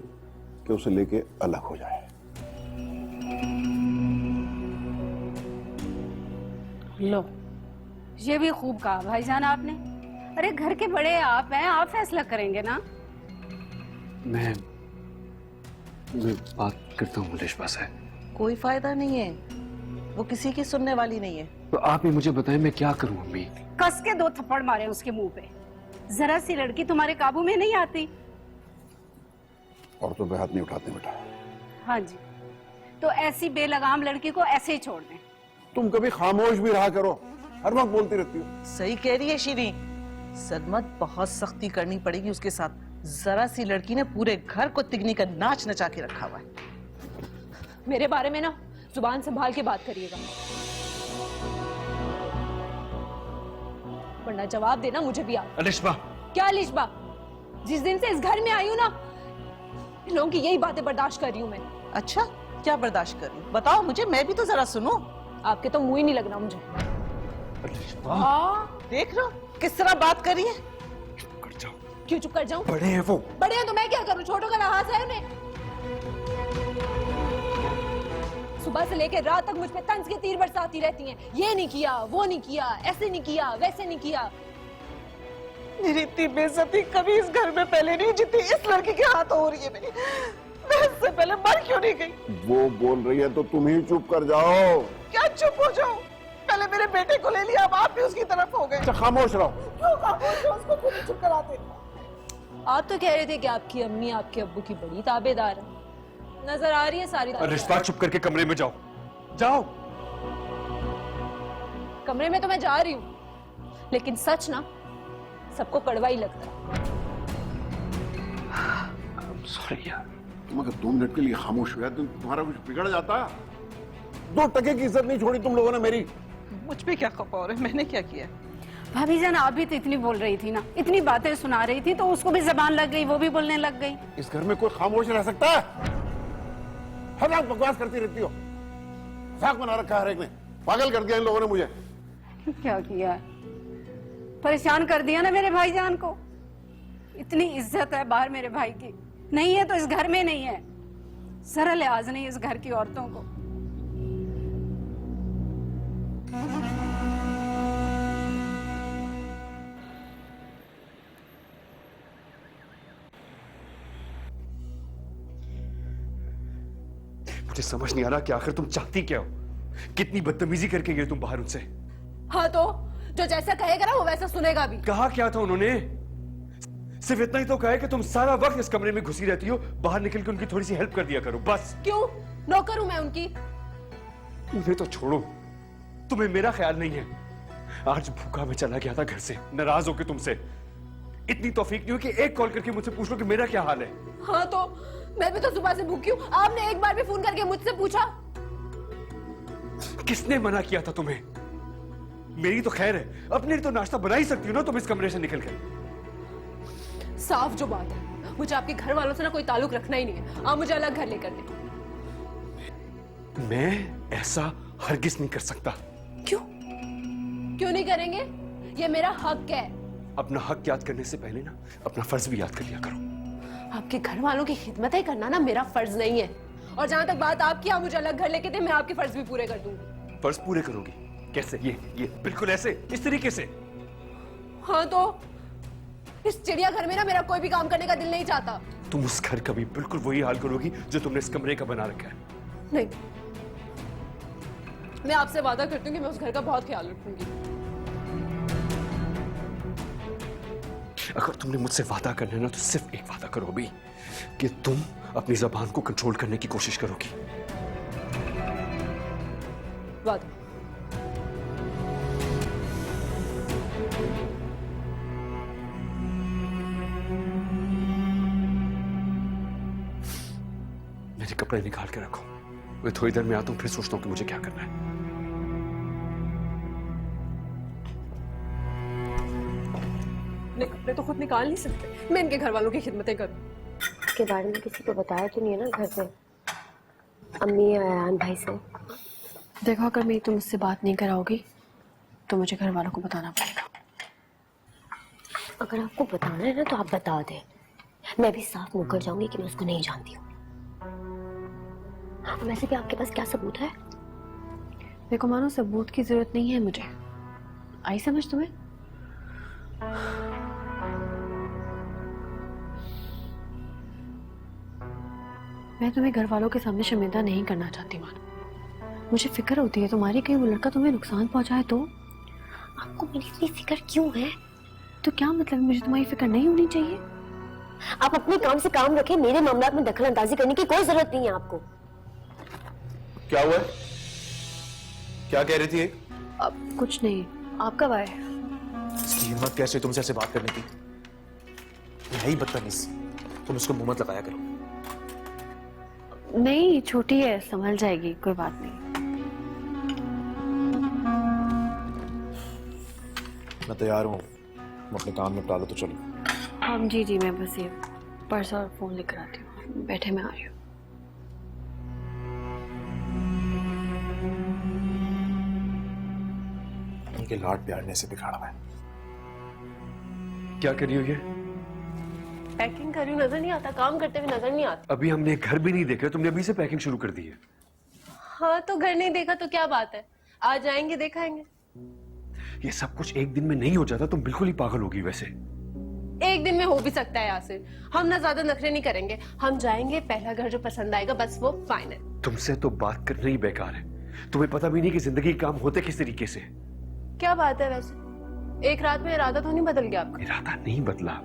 कि उसे लेके अलग हो जाए। लो, ये भी खूब कहा भाईजान आपने। अरे घर के बड़े आप हैं, आप फैसला करेंगे ना। मैं बात करता हूँ मुलिश्बा से। कोई फायदा नहीं है, वो किसी की सुनने वाली नहीं है। तो आप ही मुझे बताएं मैं क्या करूं अम्मी? कस के 2 थप्पड़ मारे उसके मुंह पे। जरा सी लड़की तुम्हारे काबू में नहीं आती। और तो हाथ नहीं उठाते बेटा। हाँ जी, तो ऐसी बेलगाम लड़की को ऐसे ही छोड़ दें। तुम कभी खामोश भी रहा करो, हर वक्त बोलती रहती हो। सही कह रही है शीरी, सदमत बहुत सख्ती करनी पड़ेगी उसके साथ। जरा सी लड़की ने पूरे घर को तिगनी का नाच नचा के रखा हुआ है। मेरे बारे में ना जुबान संभाल के बात करिएगा, वरना जवाब देना मुझे भी आता। अलिश्बा। क्या अलिश्बा? जिस दिन से इस घर में आई हूँ ना, इन लोगों की यही बातें बर्दाश्त कर रही हूँ मैं। अच्छा, क्या बर्दाश्त कर रही हूँ? बताओ मुझे, मैं भी तो जरा सुनूं। आपके तो मुंह ही नहीं लगना मुझे। देख रहे हो किस तरह बात कर रही है? क्यों चुप कर जाऊं? बड़े हैं वो। बड़े हैं तो मैं क्या करूं? छोटों का लिहाज है उन्हें। सुबह से लेकर रात तक मुझ पे तंज के तीर बरसाती रहती हैं। ये नहीं किया, वो नहीं किया, ऐसे नहीं किया, वैसे नहीं किया। मेरी इतनी बेइज्जती कभी इस घर में पहले नहीं जितनी इस लड़की के हाथ हो रही है मेरी। मैं इससे पहले मर क्यों नहीं गई? वो बोल रही है तो तुम ही चुप कर जाओ। क्या चुप हो जाओ? पहले मेरे बेटे को ले लिया, अब आप भी उसकी तरफ हो गए। अच्छा खामोश रहो। क्यों खामोश हो? उसको खुद ही चुप कराते। आप तो कह रहे थे कि आपकी अम्मी आपके अब्बू की बड़ी ताबेदार है। नजर आ रही है सारी अलिश्बा चुप करके कमरे में जाओ, जाओ। कमरे में तो मैं जा रही हूँ, लेकिन सच ना सबको कड़वा ही लगता है। सॉरी यार। तुम अगर 2 मिनट के लिए खामोश हुआ तो तुम्हारा कुछ बिगड़ जाता। 2 टके की इज्जत नहीं छोड़ी तुम लोगों ने मेरी। मुझ पे क्या खपा है? मैंने क्या किया? भाभी जान आप भी तो इतनी बोल रही थी ना, इतनी बातें सुना रही थी, तो उसको भी जबान लग गई, वो भी बोलने लग गई। इस घर में कोई खामोश रह सकता है? हर रात बकवास करती रहती हो, मजाक बना रखा है हर एक ने। पागल कर दिया इन लोगों ने मुझे। क्या किया है? परेशान कर दिया ना मेरे भाईजान को। इतनी इज्जत है बाहर मेरे भाई की, नहीं है तो इस घर में नहीं है। जरा लिहाज नहीं इस घर की औरतों को। मुझे समझ नहीं आ रहा कि आखिर तुम चाहती क्या हो। कितनी बदतमीजी करके गए तुम बाहर उनसे। हाँ तो जो जैसा कहेगा ना वो वैसा सुनेगा भी। कहा क्या था उन्होंने? सिर्फ इतना ही तो कहा है कि तुम सारा वक्त इस कमरे में घुसी रहती हो, बाहर निकल के उनकी थोड़ी सी हेल्प कर दिया करो, बस। क्यों? नौकर हूं मैं उनकी। तुम्हें तो छोड़ो, तुम्हें मेरा ख्याल नहीं है। आज भूखा मैं चला गया था घर से, नाराज होकर तुमसे। इतनी तौफीक नहीं हो कि एक कॉल करके मुझसे पूछ लो कि मेरा क्या हाल है। हाँ तो मैं भी तो सुबह से भूखी हूँ। आपने एक बार भी फोन करके मुझसे पूछा? किसने मना किया था तुम्हें? मेरी तो खैर है, अपने लिए तो नाश्ता बना ही सकती हो ना तुम इस कमरे से निकल कर। साफ जो बात है, मुझे आपके घर वालों से ना कोई ताल्लुक रखना ही नहीं है। आप मुझे अलग घर लेकर दें। मैं ऐसा हरगिज नहीं कर सकता। क्यों? क्यों नहीं करेंगे? ये मेरा हक है। अपना हक याद करने से पहले ना अपना फर्ज भी याद कर लिया करो। आपके घर वालों की खिदमतें करना ना मेरा फर्ज नहीं है। और जहां तक बात आपकी, आप मुझे अलग घर लेके दे, मैं आपके फर्ज भी पूरे कर दूंगी। फर्ज पूरे करोगी? कैसे? ये बिल्कुल ऐसे, इस तरीके से? हाँ तो इस चिड़ियाघर में ना मेरा कोई भी काम करने का दिल नहीं चाहता। तुम उस घर का भी बिल्कुल वही हाल करोगी जो तुमने इस कमरे का बना रखा है। नहीं, मैं आपसे वादा करती हूँ कि मैं उस घर का बहुत ख्याल रखूंगी। अगर तुमने मुझसे वादा करना है ना तो सिर्फ एक वादा करो अभी, कि तुम अपनी जबान को कंट्रोल करने की कोशिश करोगी। वादा। मेरे कपड़े निकाल के रखो, मैं थोड़ी देर में आता हूँ, फिर सोचता हूँ कि मुझे क्या करना है। अपने कपड़े तो खुद निकाल नहीं सकते, मैं इनके घर वालों की खिदमतें करूं। के बारे में किसी को बताया तो नहीं है ना घर पे? अम्मी या अयान भाई से? देखो, अगर मेरी तुम मुझसे बात नहीं कराओगी तो मुझे घर वालों को बताना पड़ेगा। अगर आपको बताना है ना तो आप बता दें, मैं भी साफ मुकर जाऊंगी कि मैं उसको नहीं जानती हूँ। वैसे भी आपके पास क्या सबूत है? देखो मानो, सबूत की जरूरत नहीं है मुझे। आई समझ तुम्हें? मैं तुम्हें घर वालों के सामने शर्मिंदा नहीं करना चाहती मानो। मुझे फिक्र होती है तुम्हारी, कहीं वो लड़का तुम्हें नुकसान पहुंचाए तो। आपको मेरी इतनी फिक्र क्यों है? तो क्या मतलब, मुझे तुम्हारी फिक्र नहीं होनी चाहिए? आप अपने काम से काम रखें, मेरे मामला में दखल अंदाजी करने की कोई जरूरत नहीं है आपको। क्या हुआ है? क्या कह रही थी? अब कुछ नहीं। आप कब आए? इसकी हिम्मत कैसे तुमसे ऐसे बात करने की? यही बदतमीज, तुम उसको मुंह मत लगाया करो। नहीं, छोटी है, संभल जाएगी, कोई बात नहीं। मैं तैयार हूँ, तुम अपने काम निपटा लो तो चलो। हाँ जी, मैं बस ये पर्स और फोन लेकर आती हूँ। बैठे, मैं आ रही हूँ। उनके लाड प्यार ने से बिगाड़ा है। क्या कर रही हो ये? पैकिंग कर रही हूँ, नजर नहीं आता? काम करते हुए नजर नहीं आता? अभी हमने घर भी नहीं देखा, तुमने अभी से पैकिंग शुरू कर दी है। हाँ तो घर नहीं देखा तो क्या बात है, आ जाएंगे, दिखाएंगे। ये सब कुछ एक दिन में नहीं हो जाता, तुम बिल्कुल ही पागल होगी। वैसे एक दिन में हो भी सकता है यासिर, हम ना ज्यादा नखरे नहीं करेंगे। हम जाएंगे, पहला घर जो पसंद आएगा बस वो फाइनल। तुमसे तो बात करना ही बेकार है। तुम्हें पता भी नहीं कि जिंदगी के काम होते किस तरीके से। क्या बात है, वैसे एक रात में इरादा तो नहीं बदल गया आपका? इरादा नहीं बदला।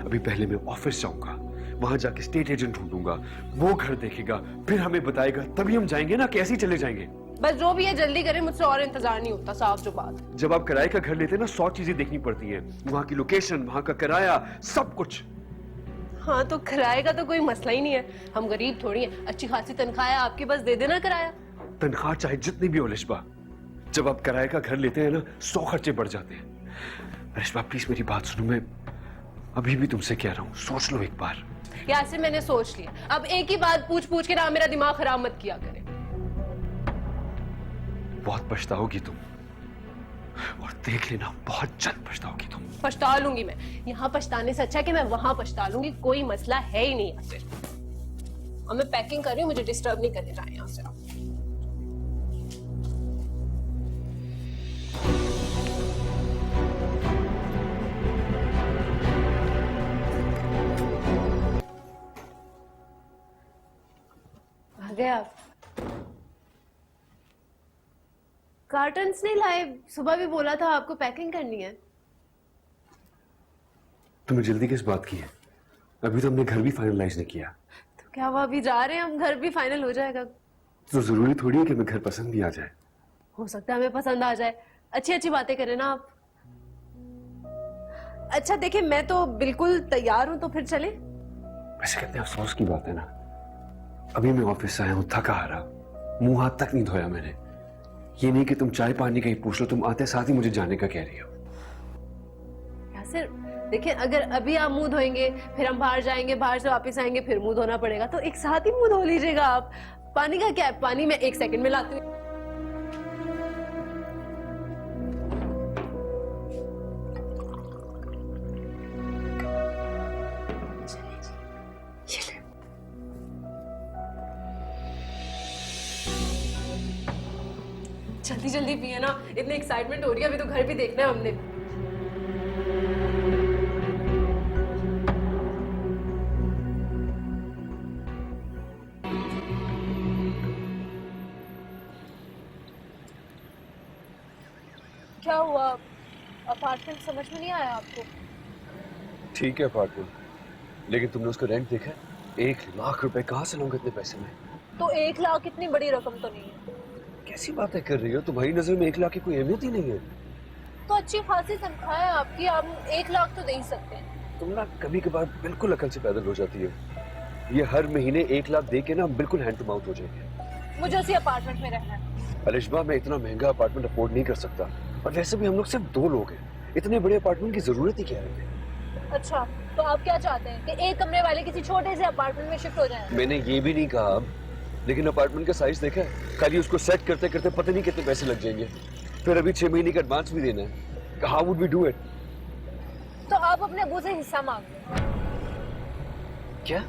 अभी पहले मैं ऑफिस जाऊंगा, वहां जाके स्टेट एजेंट ढूंढूंगा, वो घर देखेगा, फिर हमें बताएगा, तभी हम जाएंगे ना। कैसे चले जाएंगे? बस जो भी है जल्दी करें, मुझसे और इंतजार नहीं होता, साफ जो बात है। जब आप किराए का घर लेते हैं ना, 100 चीजें देखनी पड़ती हैं, वहां की लोकेशन, वहां का किराया, सब कुछ। हाँ तो किराए का तो कोई मसला ही नहीं है, हम गरीब थोड़ी हैं, अच्छी खासी तनख्वाह है आपकी, बस दे देना किराया। तनख्वाह चाहे जितनी भी हो लिशबा, जब आप किराए का घर लेते हैं ना, 100 खर्चे बढ़ जाते हैं। लिशबा प्लीज मेरी बात सुनो, मैं अभी भी तुमसे कह रहा हूँ, सोच लो एक बार। यासिर मैंने सोच लिया, अब एक ही बात पूछ पूछ के ना मेरा दिमाग खराब मत किया करें। बहुत पछताओगी तुम, और देख लेना बहुत जल्द पछताओगी तुम। पछता लूंगी मैं, यहाँ पछताने से अच्छा कि मैं वहां पछता लूंगी, कोई मसला है ही नहीं यासिर। और मैं पैकिंग कर रही हूँ, मुझे डिस्टर्ब नहीं करने जाए यहाँ से आप। आ गए आप? कार्टन्स नहीं लाए, सुबह भी बोला था आपको पैकिंग करनी है। तुम्हें जल्दी किस बात की है? अभी तो हमने घर भी फाइनलाइज नहीं किया। तो क्या हुआ, अभी जा रहे हैं हम, घर भी फाइनल हो जाएगा। तो जरूरी थोड़ी है कि हमें घर पसंद भी आ जाए। हो सकता है हमें पसंद आ जाए, अच्छी अच्छी बातें करें ना आप। अच्छा देखिए, मैं तो बिल्कुल तैयार हूं, तो फिर चले। वैसे कितने अफसोस की बात है ना, अभी मैं ऑफिस से आया हूँ थका हारा, मुंह हाथ तक नहीं धोया मैंने। ये नहीं कि तुम चाय पानी का ही पूछ लो, तुम आते साथ ही मुझे जाने का कह रही हो। यासिर देखिए, अगर अभी आप मुंह धोएंगे, फिर हम बाहर जाएंगे, बाहर से वापस आएंगे, फिर मुंह धोना पड़ेगा, तो एक साथ ही मुंह धो लीजिएगा आप। पानी का क्या है, पानी मैं 1 सेकंड में लाती हूँ। जल्दी जल्दी पिए ना, इतनी एक्साइटमेंट हो रही है, अभी तो घर भी देखना है हमने। क्या हुआ, अपार्टमेंट समझ में नहीं आया आपको? ठीक है अपार्टमेंट, लेकिन तुमने उसका रेंट देखा है? 1 लाख रुपए कहाँ से लूंगा इतने पैसे में? तो 1 लाख इतनी बड़ी रकम तो नहीं है। कैसी बातें कर रही हो? तुम्हारी नजर में 1 लाख की कोई अहमियत ही नहीं है। तो अच्छी खासी तनख्वाह है आपकी, आप 1 लाख तो दे ही सकते हैं। तुम ना कभी कभार बिल्कुल अकल से पैदल हो जाती है। ये हर महीने 1 लाख दे के ना हम बिल्कुल हैंड टू माउथ हो जाएंगे। मुझे उसी अपार्टमेंट में रहना है। अलिशबा, मैं इतना महंगा अपार्टमेंट अफोर्ड नहीं कर सकता, और वैसे भी हम लोग सिर्फ 2 लोग हैं। इतने बड़े अपार्टमेंट की जरूरत ही क्या है? अच्छा, तो आप क्या चाहते हैं कि 1 कमरे वाले किसी छोटे से अपार्टमेंट में शिफ्ट हो जाएं? मैंने ये भी नहीं कहा अब, लेकिन अपार्टमेंट का साइज देखा है? खाली उसको सेट करते करते पता नहीं कितने पैसे लग जाएंगे, फिर अभी 6 महीने का एडवांस भी देना है। How would we do it? तो आप अपने अबू से हिस्सा मांग लो। क्या?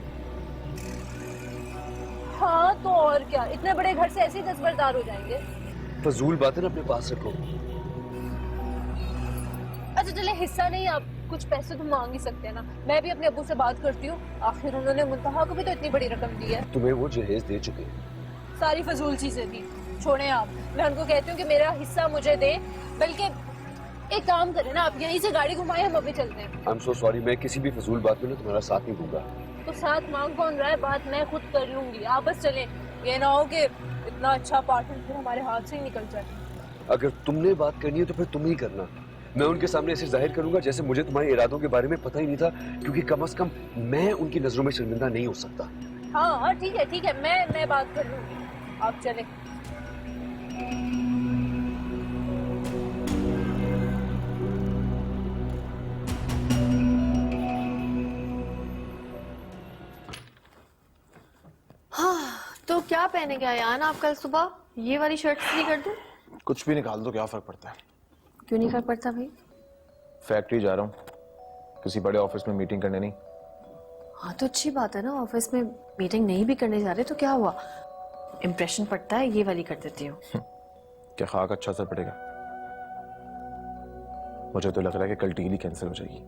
हाँ तो और क्या, इतने बड़े घर से ऐसे ही दस्तबरदार हो जाएंगे। फजूल बातें ना अपने पास रखो। अच्छा चले, हिस्सा नहीं, आप कुछ पैसे तो मांग ही सकते हैं ना। मैं भी अपने अब्बू से बात करती हूँ, आखिर उन्होंने मुंतहा को भी तो इतनी बड़ी रकम दी है। तुम्हें वो जहेज दे चुके हैं। सारी फजूल चीजें दी, छोड़े आप। मैं उनको कहती हूँ कि मेरा हिस्सा मुझे दे, बल्कि एक काम करें ना, आप यहीं से गाड़ी घुमाएं, हम अभी चलते हैं। आई एम सो सॉरी, मैं किसी भी फजूल बात में ना तुम्हारा साथ नहीं दूंगा। तो साथ मांग कौन रहा है, बात मैं खुद कर लूंगी, आप बस चलें। ये ना हो कि इतना अच्छा अपार्टमेंट फिर हमारे हाथ से ही निकल जाए। अगर तुमने बात करनी है तो फिर तुम ही करना। मैं उनके सामने ऐसे जाहिर करूंगा जैसे मुझे तुम्हारे इरादों के बारे में पता ही नहीं था, क्योंकि कम से कम मैं उनकी नजरों में शर्मिंदा नहीं हो सकता। हाँ ठीक है, मैं बात कर लूंगी, आप चले। हाँ, तो क्या पहने गया यान आप कल सुबह? ये वाली शर्ट इस्त्री कर दूं? कुछ भी निकाल दो, क्या फर्क पड़ता है? क्यों नहीं फर्क पड़ता भाई? फैक्ट्री जा रहा हूँ, किसी बड़े ऑफिस में मीटिंग करने नहीं। हाँ तो अच्छी बात है ना, ऑफिस में मीटिंग नहीं भी करने जा रहे तो क्या हुआ, इम्प्रेशन पड़ता है, ये वाली कर देती हूँ। क्या खाक अच्छा असर पड़ेगा? मुझे तो लग रहा है कि कल डील ही कैंसिल हो जाएगी।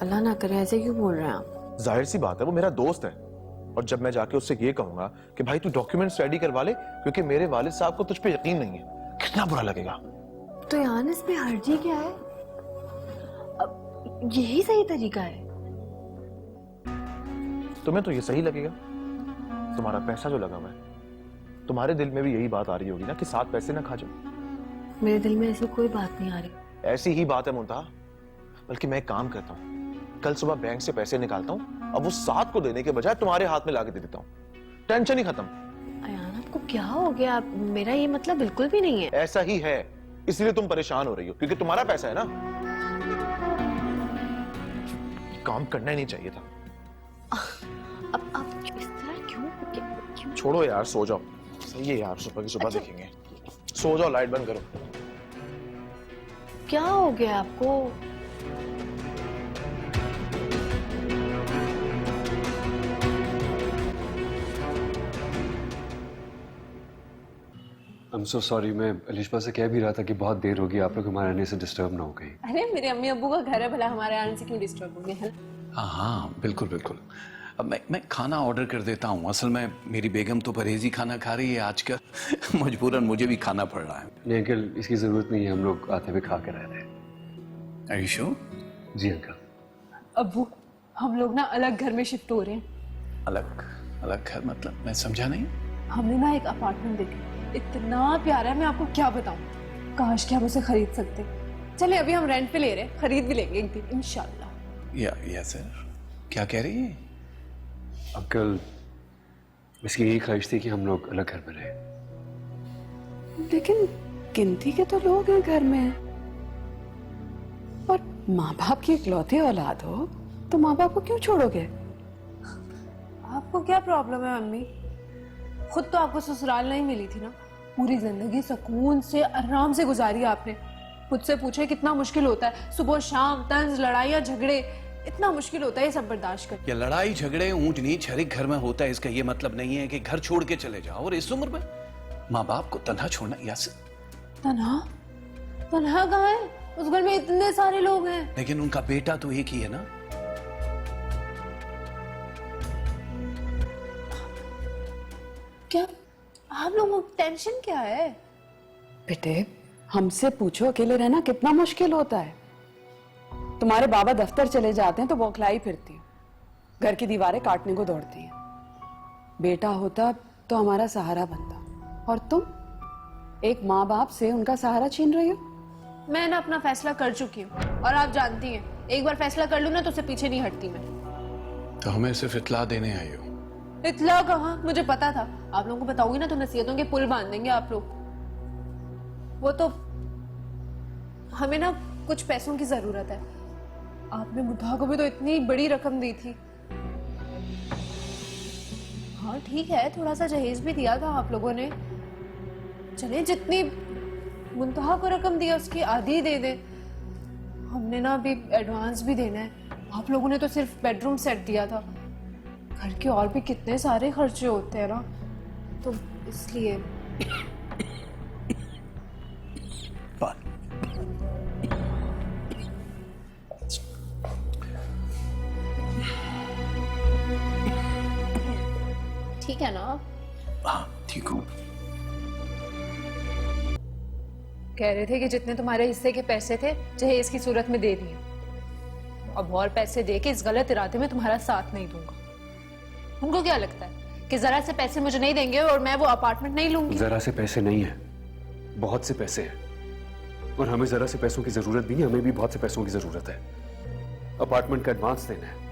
अल्लाह ना करे, ऐसे क्यों बोल रहे हैं आप? जाहिर सी बात है, वो मेरा दोस्त है, और जब मैं जाके उससे ये कहूंगा कि भाई तू डॉक्यूमेंट्स रेडी करवा ले क्योंकि मेरे वालिद साहब को तुझ पे यकीन नहीं है, कितना बुरा लगेगा। तो यान इसमें हर्जी क्या है? अब यही सही तरीका है। तुम्हें तो ये सही लगेगा, तुम्हारा पैसा जो लगा हुआ है, तुम्हारे दिल में भी यही बात आ रही होगी ना कि साथ पैसे ना खा जाओ। मेरे दिल में ऐसी कोई बात नहीं आ रही। ऐसी ही बात है मुंतहा, बल्कि मैं एक काम करता हूँ, कल सुबह बैंक से पैसे निकालता हूँ, अब वो साथ को देने के बजाय तुम्हारे हाथ में लाके दे देता हूँ, टेंशन ही खत्म। अयान आपको क्या हो गया? मेरा ये मतलब बिल्कुल भी नहीं है। ऐसा ही है, इसलिए तुम परेशान हो रही हो, क्योंकि तुम्हारा पैसा है ना। काम करना ही नहीं चाहिए था। अब आप इस तरह क्यों? छोड़ो यार, सो जाओ। सही है यार, सुबह की सुबह देखेंगे। सो जाओ, लाइट बंद करो। क्या हो गया आपको? I'm so sorry, मैं अलिशबा से कह भी रहा था कि बहुत देर होगी, आप लोग हमारे आने से डिस्टर्ब ना हो गई। अरे मेरे अम्मी अब्बू का घर है, भला हमारे आने से क्यों डिस्टर्ब होंगे, है ना? हाँ हाँ, बिल्कुल बिल्कुल। अब मैं खाना ऑर्डर कर देता हूँ। असल में मेरी बेगम तो परहेजी खाना खा रही है आजकल। मजबूरन मुझे भी खाना पड़ रहा है। नहीं अंकल, इसकी जरूरत नहीं है, हम लोग आते हुए खा के रह रहे हैं। Are you sure? जी अंकल। अब्बू, हम लोग ना अलग घर में शिफ्ट हो रहे हैं। अलग अलग घर मतलब मैं समझा नहीं। हमने ना एक अपार्टमेंट देखा, इतना प्यारा है, मैं आपको क्या बताऊं। काश कि हम उसे खरीद सकते। चले अभी हम रेंट पे ले रहे हैं, खरीद भी लेंगे एक दिन इंशाल्लाह। या सर, क्या कह रही है? अंकल, इसकी यही ख्वाहिश थी कि हम लोग अलग घर में रहे। लेकिन गिनती के तो लोग हैं घर में, और माँ बाप की इकलौती औलाद हो तो माँ बाप को क्यों छोड़ोगे? आपको क्या प्रॉब्लम है मम्मी? खुद तो आपको ससुराल नहीं मिली थी ना, पूरी जिंदगी सुकून से आराम से गुजारी आपने। मुझसे पूछे कितना मुश्किल होता है, सुबह शाम तंज, लड़ाइयाँ, झगड़े, इतना मुश्किल होता है ये सब बर्दाश्त कर। ये लड़ाई झगड़े ऊंच नीच हर एक घर में होता है, इसका ये मतलब नहीं है कि घर छोड़ के चले जाओ। और इस उम्र में माँ बाप को तन्हा छोड़ना यासिर। तन्हा? तन्हा कहाँ है? उस घर में इतने सारे लोग हैं। लेकिन उनका बेटा तो एक ही है ना। क्या आप लोगों को टेंशन क्या है? बेटे, हमसे पूछो, अकेले रहना कितना मुश्किल होता है। तुम्हारे बाबा दफ्तर चले जाते हैं तो बौखलाई फिरती है, घर की दीवारें काटने को दौड़ती हैं। बेटा होता तो हमारा सहारा बनता, और तुम एक माँ बाप से उनका सहारा छीन रही हो। मैं ना अपना फैसला कर चुकी हूँ, और आप जानती हैं एक बार फैसला कर लूँ ना तो उससे पीछे नहीं हटती मैं। तो हमें सिर्फ इत्ला देने आई हो? इतला कहाँ, मुझे पता था आप लोगों को बताऊंगी ना तो नसीहतों के पुल बांध देंगे आप लोग। वो तो हमें ना कुछ पैसों की जरूरत है। आपने मुद्दा को भी तो इतनी बड़ी रकम दी थी। हाँ ठीक है, थोड़ा सा जहेज भी दिया था आप लोगों ने। चले जितनी मुंतहा को रकम दिया उसकी आधी दे दे। हमने ना अभी एडवांस भी देना है। आप लोगों ने तो सिर्फ बेडरूम सेट दिया था, घर के और भी कितने सारे खर्चे होते हैं ना, तो इसलिए। ठीक है ना? हाँ ठीक हूँ। कह रहे थे कि जितने तुम्हारे हिस्से के पैसे थे जहेज की सूरत में दे दिए। अब और पैसे दे के इस गलत इरादे में तुम्हारा साथ नहीं दूंगा। उनको क्या लगता है कि जरा से पैसे मुझे नहीं देंगे और मैं वो अपार्टमेंट नहीं लूंगी? जरा से पैसे नहीं है, बहुत से पैसे हैं, और हमें जरा से पैसों की जरूरत भी नहीं, हमें भी बहुत से पैसों की जरूरत है। अपार्टमेंट का एडवांस देना है,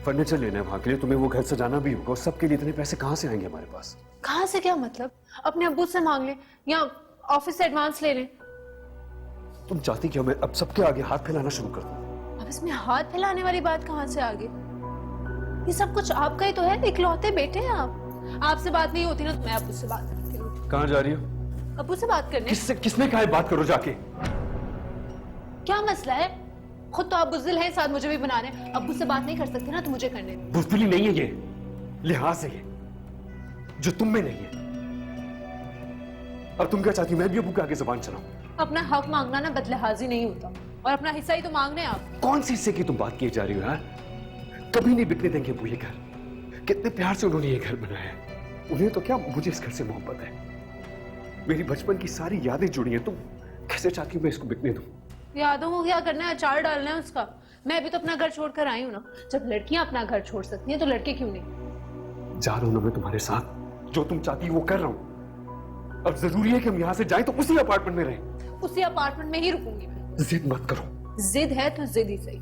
फर्नीचर लेना है, वहां के लिए तुम्हें वो घर सजाना भी होगा, और सबके लिए इतने पैसे कहाँ से आएंगे हमारे पास? कहाँ से क्या मतलब? अपने अब्बू से मांग ले या ऑफिस से एडवांस ले लें। तुम चाहती कि मैं अब सबके आगे हाथ फैलाना शुरू कर दूं? अब इसमें हाथ फैलाने वाली बात कहाँ से आ गई? ये सब कुछ आपका ही तो है, इकलौते बेटे हैं आप। आपसे बात नहीं होती ना तो मैं अब्बू से बात करती हूँ। कहाँ जा रही हो? अब्बू से बात करने। किसने कहा है बात करो जाके? क्या मसला है? खुद तो आप बुज़दिल हैं, साथ मुझे भी बना रहे हैं। अब्बू से बात नहीं कर सकते ना तो मुझे करने दो। बुज़दिली नहीं है ये, लिहाज है ये, जो तुम में नहीं है। अब तुम क्या चाहती हो, मैं भी अब्बू के आगे जुबान चलाऊं? अपना हक मांगना ना बदलिहाजी नहीं होता, और अपना हिस्सा ही तो मांग रहे हैं आप। कौन सी हिस्से की तुम बात किए जा रही हो यार? कभी नहीं बिकने देंगे अब्बू ये घर। कितने प्यार से उन्होंने ये घर बनाया है, उन्हें तो क्या, मुझे इस घर से मोहब्बत है। मेरी बचपन की सारी यादें जुड़ी हैं, तुम कैसे चाहती हो मैं इसको बिकने दूं? यादों को क्या करना है, अचार डालना है उसका। मैं भी तो अपना घर छोड़कर आई हूँ ना। जब लड़कियां अपना घर छोड़ सकती हैं तो लड़के क्यों नहीं? जा रहा हूं ना मैं तुम्हारे साथ, जो तुम चाहती हो वो कर रहा हूं। अब जरूरी है कि हम यहाँ से जाएं तो उसी अपार्टमेंट में रहें। उसी अपार्टमेंट में ही रुकूंगी मैं। जिद मत करो। जिद है तो जिद ही सही।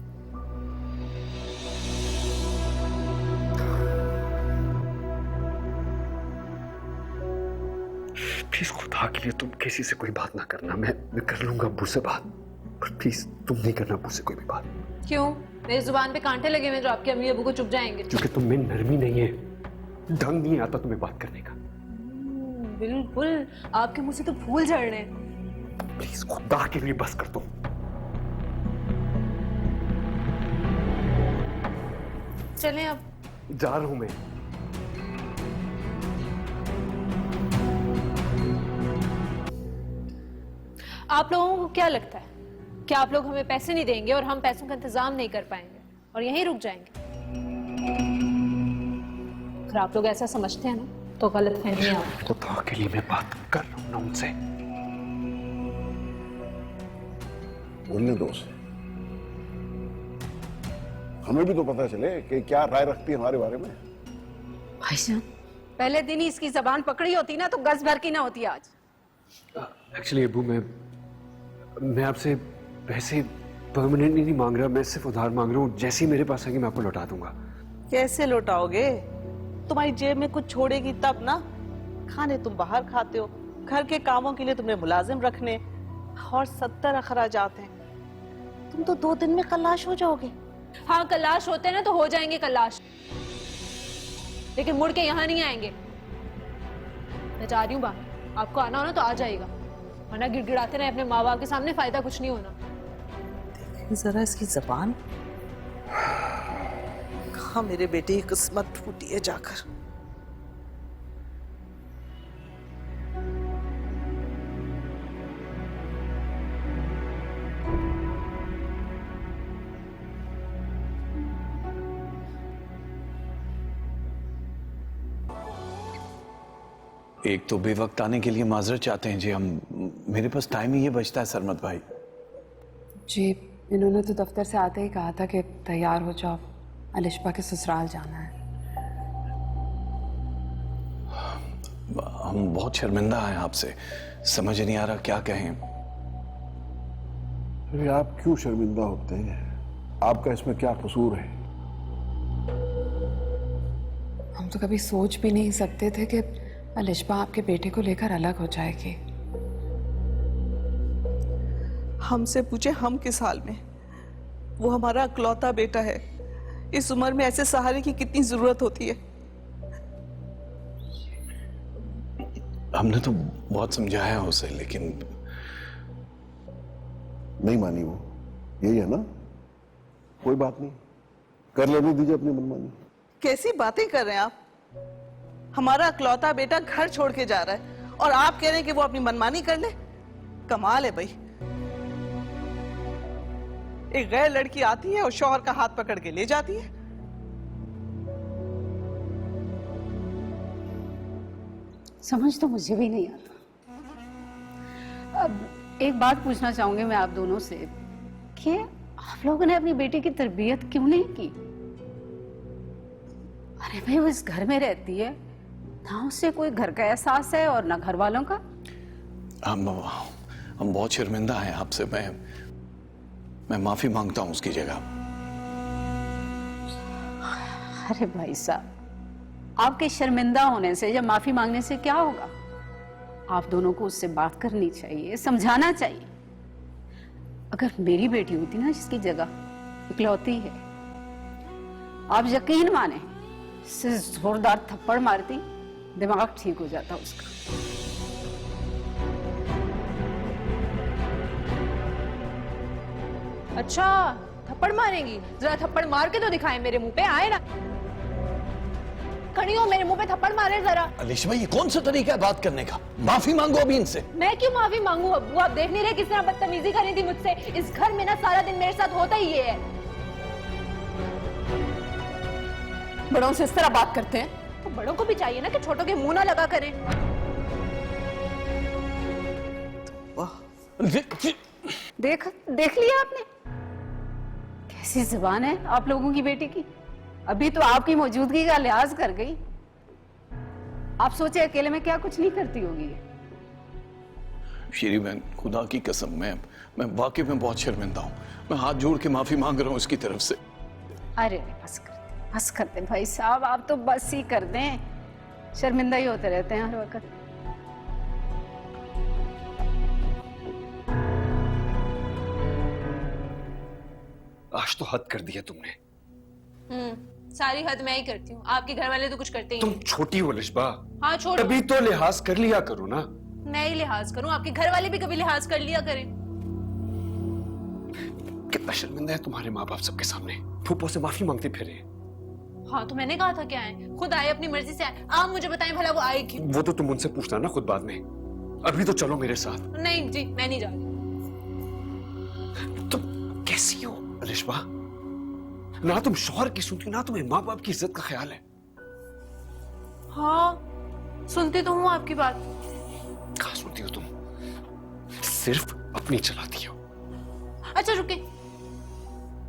प्लीज खुदा के लिए तुम किसी से कोई बात ना करना। मैं कर लूंगा अब्बू से बात, पर प्लीज तुम नहीं करना अब्बू से कोई भी बात। क्यों? मेरी जुबान पे कांटे लगे हुए जो आपके अम्मी अब्बू को चुप जाएंगे। क्योंकि तुम में नरमी नहीं है, ढंग नहीं आता तुम्हें बात करने का। बिल्कुल, आपके मुंह से तो फूल झड़ रहे हैं। प्लीज खुदा के लिए बस कर दो। चलें अब। जा रहा हूं मैं। आप लोगों को क्या लगता है कि आप लोग हमें पैसे नहीं देंगे और हम पैसों का इंतजाम नहीं कर पाएंगे और यहीं रुक जाएंगे? अगर आप लोग ऐसा समझते हैं ना तो गलत फहमी है आप। खुदा के लिए मैं बात कर रहा हूं ना उनसे। बोलने दो उसे, हमें भी तो पता चले कि क्या राय रखती है हमारे बारे में। भाईजान, पहले दिन ही इसकी जबान पकड़ी होती ना तो गज भर की ना होती आज। एक्चुअली अबू, मैं आपसे पैसे परमानेंटली नहीं मांग रहा, मैं सिर्फ उधार मांग रहा हूँ। जैसे ही मेरे पास आएंगे मैं आपको लौटा दूंगा। कैसे लौटाओगे? तुम्हारी जेब में कुछ छोड़ेगी तब ना। खाने तुम बाहर खाते हो, घर के कामों के लिए तुमने मुलाजिम रखने और 70 अखराजात हैं। तुम तो 2 दिन में कलाश हो जाओगे। हाँ, कलाश होते हैं ना तो हो जाएंगे कलाश, लेकिन मुड़ के यहाँ नहीं आएंगे। मैं जा रही हूँ बाहर, आपको आना हो ना तो आ जाएगा, वरना गिड़गिड़ाते रहे अपने माँ बाप के सामने, फायदा कुछ नहीं होना। जरा इसकी जबान, कहाँ मेरे बेटे की किस्मत फूटी है जाकर। एक तो बेवक्त आने के लिए माजरत चाहते हैं जी हम, मेरे पास टाइम ही ये बचता है सरमत भाई। जी, इन्होंने तो दफ्तर से आते ही कहा था कि तैयार हो जाओ, अलिशबा के ससुराल जाना है। हम बहुत शर्मिंदा हैं आपसे, समझ नहीं आ रहा क्या कहें। अरे आप क्यों शर्मिंदा होते हैं? आपका इसमें क्या कसूर है? हम तो कभी सोच भी नहीं सकते थे कि अलिशबा आपके बेटे को लेकर अलग हो जाएगी। हमसे पूछे हम किस हाल में? वो हमारा इकलौता बेटा है। इस उम्र में ऐसे सहारे की कितनी जरूरत होती है। हमने तो बहुत समझाया उसे, लेकिन नहीं मानी वो, यही है ना? कोई बात नहीं, कर लेने दीजिए अपनी मनमानी। कैसी बातें कर रहे हैं आप? हमारा इकलौता बेटा घर छोड़ के जा रहा है और आप कह रहे हैं कि वो अपनी मनमानी कर ले? कमाल है भाई। एक गैर लड़की आती है और शौहर का हाथ पकड़ के ले जाती है। समझ तो मुझे भी नहीं आता। अब एक बात पूछना चाहूंगी मैं आप दोनों से कि आप लोगों ने अपनी बेटी की तरबियत क्यों नहीं की? अरे भाई, वो इस घर में रहती है ना, उससे कोई घर का एहसास है और ना घर वालों का। हम बहुत शर्मिंदा हैं आपसे। मैं माफी मांगता हूं उसकी जगह। अरे भाई साहब, आपके शर्मिंदा होने से या माफी मांगने से क्या होगा? आप दोनों को उससे बात करनी चाहिए, समझाना चाहिए। अगर मेरी बेटी होती ना जिसकी जगह, इकलौती है, आप यकीन माने इससे जोरदार थप्पड़ मारती, दिमाग ठीक हो जाता उसका। अच्छा, थप्पड़ मारेंगी? जरा थप्पड़ मार के तो दिखाएं, मेरे मुंह पे आए ना। खड़ी हो, मेरे मुंह पे थप्पड़ मारे जरा। अलिशबा, ये कौन सा तरीका है बात करने का? माफी मांगो अभी इनसे। मैं क्यों माफी मांगू अब्बू? आप देख नहीं रहे किस तरह बदतमीजी करी थी मुझसे? इस घर में ना सारा दिन मेरे साथ होता ही ये है। बड़ों से इस तरह बात करते हैं तो बड़ों को भी चाहिए ना कि छोटों के मुंह ना लगा करें। देख लिया आपने कैसी जुबान है आप लोगों की बेटी की? अभी तो आपकी मौजूदगी का लिहाज कर गई। आप सोचे अकेले में क्या कुछ नहीं करती होगी। शेरी बहन, खुदा की कसम, मैं वाकई में बहुत शर्मिंदा हूँ। मैं हाथ जोड़ के माफी मांग रहा हूँ उसकी तरफ से। अरे बस करते भाई साहब, आप तो बस ही कर दें। शर्मिंदा ही होते रहते हैं हर वक्त। आज तो हद कर दिया तुमने। सारी हद मैं ही करती हूँ, आपके घर वाले तो कुछ करते ही तुम नहीं। छोटी हो लिशबा। हाँ, छोड़ो। तभी तो लिहाज कर लिया करो ना। मैं ही लिहाज करूँ? आपके घर वाले भी कभी लिहाज कर लिया करें। कितना शर्मिंदा है तुम्हारे माँ बाप सबके सामने, फूफो से माफी मांगते फिरे। हाँ, तो मैंने कहा था क्या आए? खुद आए, अपनी मर्जी से आए। आप मुझे बताएं भला वो आए क्यों? वो तो तुम उनसे पूछना ना खुद बाद में। अभी तो चलो मेरे साथ। नहीं जी, मैं नहीं जा रही। तुम कैसी हो लिशबा? ना तुम शौहर की सुनती, ना तुम्हें माँ बाप की इज्जत का ख्याल है। हाँ सुनती तो हूँ आपकी बात। कहाँ सुनती हो तुम? सिर्फ अपनी चलाती हो। अच्छा रुके,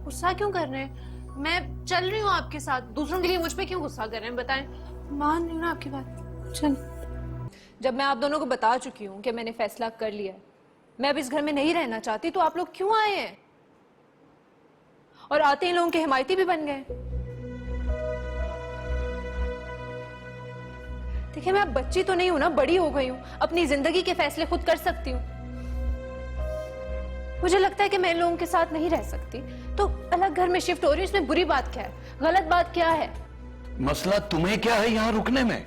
गुस्सा क्यों कर रहे हैं? मैं चल रही हूँ आपके साथ, दूसरों के लिए मुझ पे क्यों गुस्सा कर रहे हैं बताएं? मान रही हूँ ना आपकी बात। चल, जब मैं आप दोनों को बता चुकी हूँ कि मैंने फैसला कर लिया है, मैं अब इस घर में नहीं रहना चाहती, तो आप लोग क्यों आए हैं? और आते ही लोगों के हिमायती भी बन गए। देखिए, मैं अब बच्ची तो नहीं हूं ना, बड़ी हो गई हूं, अपनी जिंदगी के फैसले खुद कर सकती हूँ। मुझे लगता है कि मैं इन लोगों के साथ नहीं रह सकती, तो अलग घर में शिफ्ट हो रही हूँ। इसमें बुरी बात क्या है, गलत बात क्या है? मसला तुम्हें क्या है यहाँ रुकने में?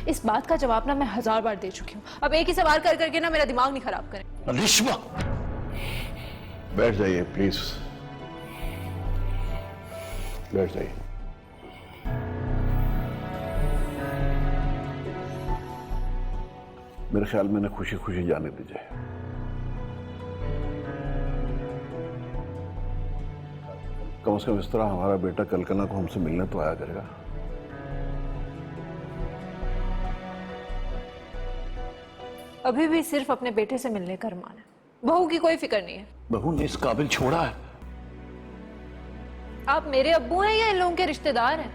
इस बात का जवाब ना मैं 1000 बार दे चुकी हूँ। अब एक ही सवाल कर करके ना मेरा दिमाग नहीं खराब करें। रिश्मा, बैठ जाइए प्लीज, बैठ जाइए। मेरे ख्याल में ना खुशी खुशी जाने दीजिए। कम से कम इस तरह हमारा बेटा कल्पना को हमसे मिलने तो आया करेगा। अभी भी सिर्फ अपने बेटे से मिलने का अरमान है, बहू की कोई फिक्र नहीं है। बहू ने इस काबिल छोड़ा है। आप मेरे अब्बू हैं या इन लोगों के रिश्तेदार हैं?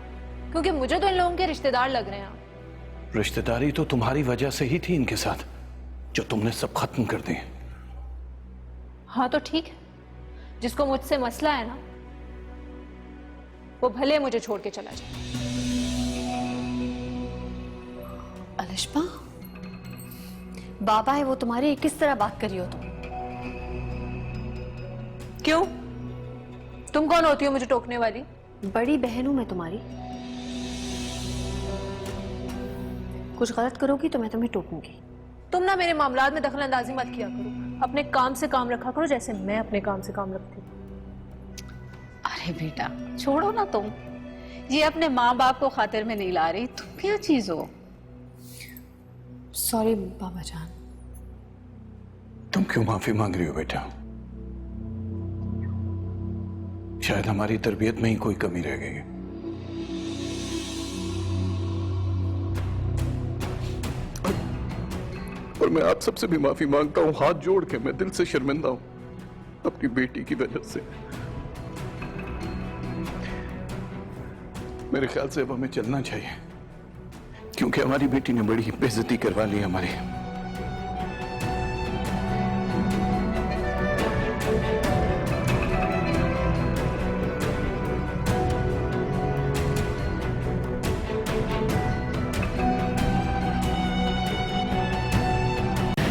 क्योंकि मुझे तो इन लोगों के रिश्तेदार लग रहे हैं आप। रिश्तेदारी तो तुम्हारी वजह से ही थी इनके साथ, जो तुमने सब खत्म कर दी। हाँ तो ठीक है, जिसको मुझसे मसला है ना, वो भले मुझे छोड़ के चला जाए। अलिश्मा, बाबा है वो तुम्हारी, किस तरह बात करी हो तुम? क्यों? तुम कौन होती हो मुझे टोकने वाली? बड़ी बहन हूं मैं तुम्हारी, कुछ गलत करोगी तो मैं तुम्हें टोकूंगी। तुम ना मेरे मामलात में दखल अंदाजी मत किया करो, अपने काम से काम रखा करो, जैसे मैं अपने काम से काम रखती हूँ। अरे बेटा छोड़ो ना तुम, ये अपने माँ बाप को खातिर में नहीं ला रही, तुम क्या चीज हो? सॉरी बाबा जान। तुम क्यों माफी मांग रही हो बेटा? शायद हमारी तरबियत में ही कोई कमी रह गई है। और मैं आप सबसे भी माफी मांगता हूं, हाथ जोड़ के। मैं दिल से शर्मिंदा हूं अपनी बेटी की वजह से। मेरे ख्याल से अब हमें चलना चाहिए, क्योंकि हमारी बेटी ने बड़ी बेइज्जती करवा ली हमारी।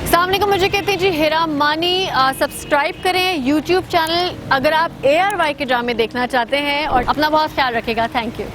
सामने को मुझे कहते हैं जी हिरा मानी। सब्सक्राइब करें यूट्यूब चैनल अगर आप ARY के ड्रामे देखना चाहते हैं, और अपना बहुत ख्याल रखेगा। Thank you.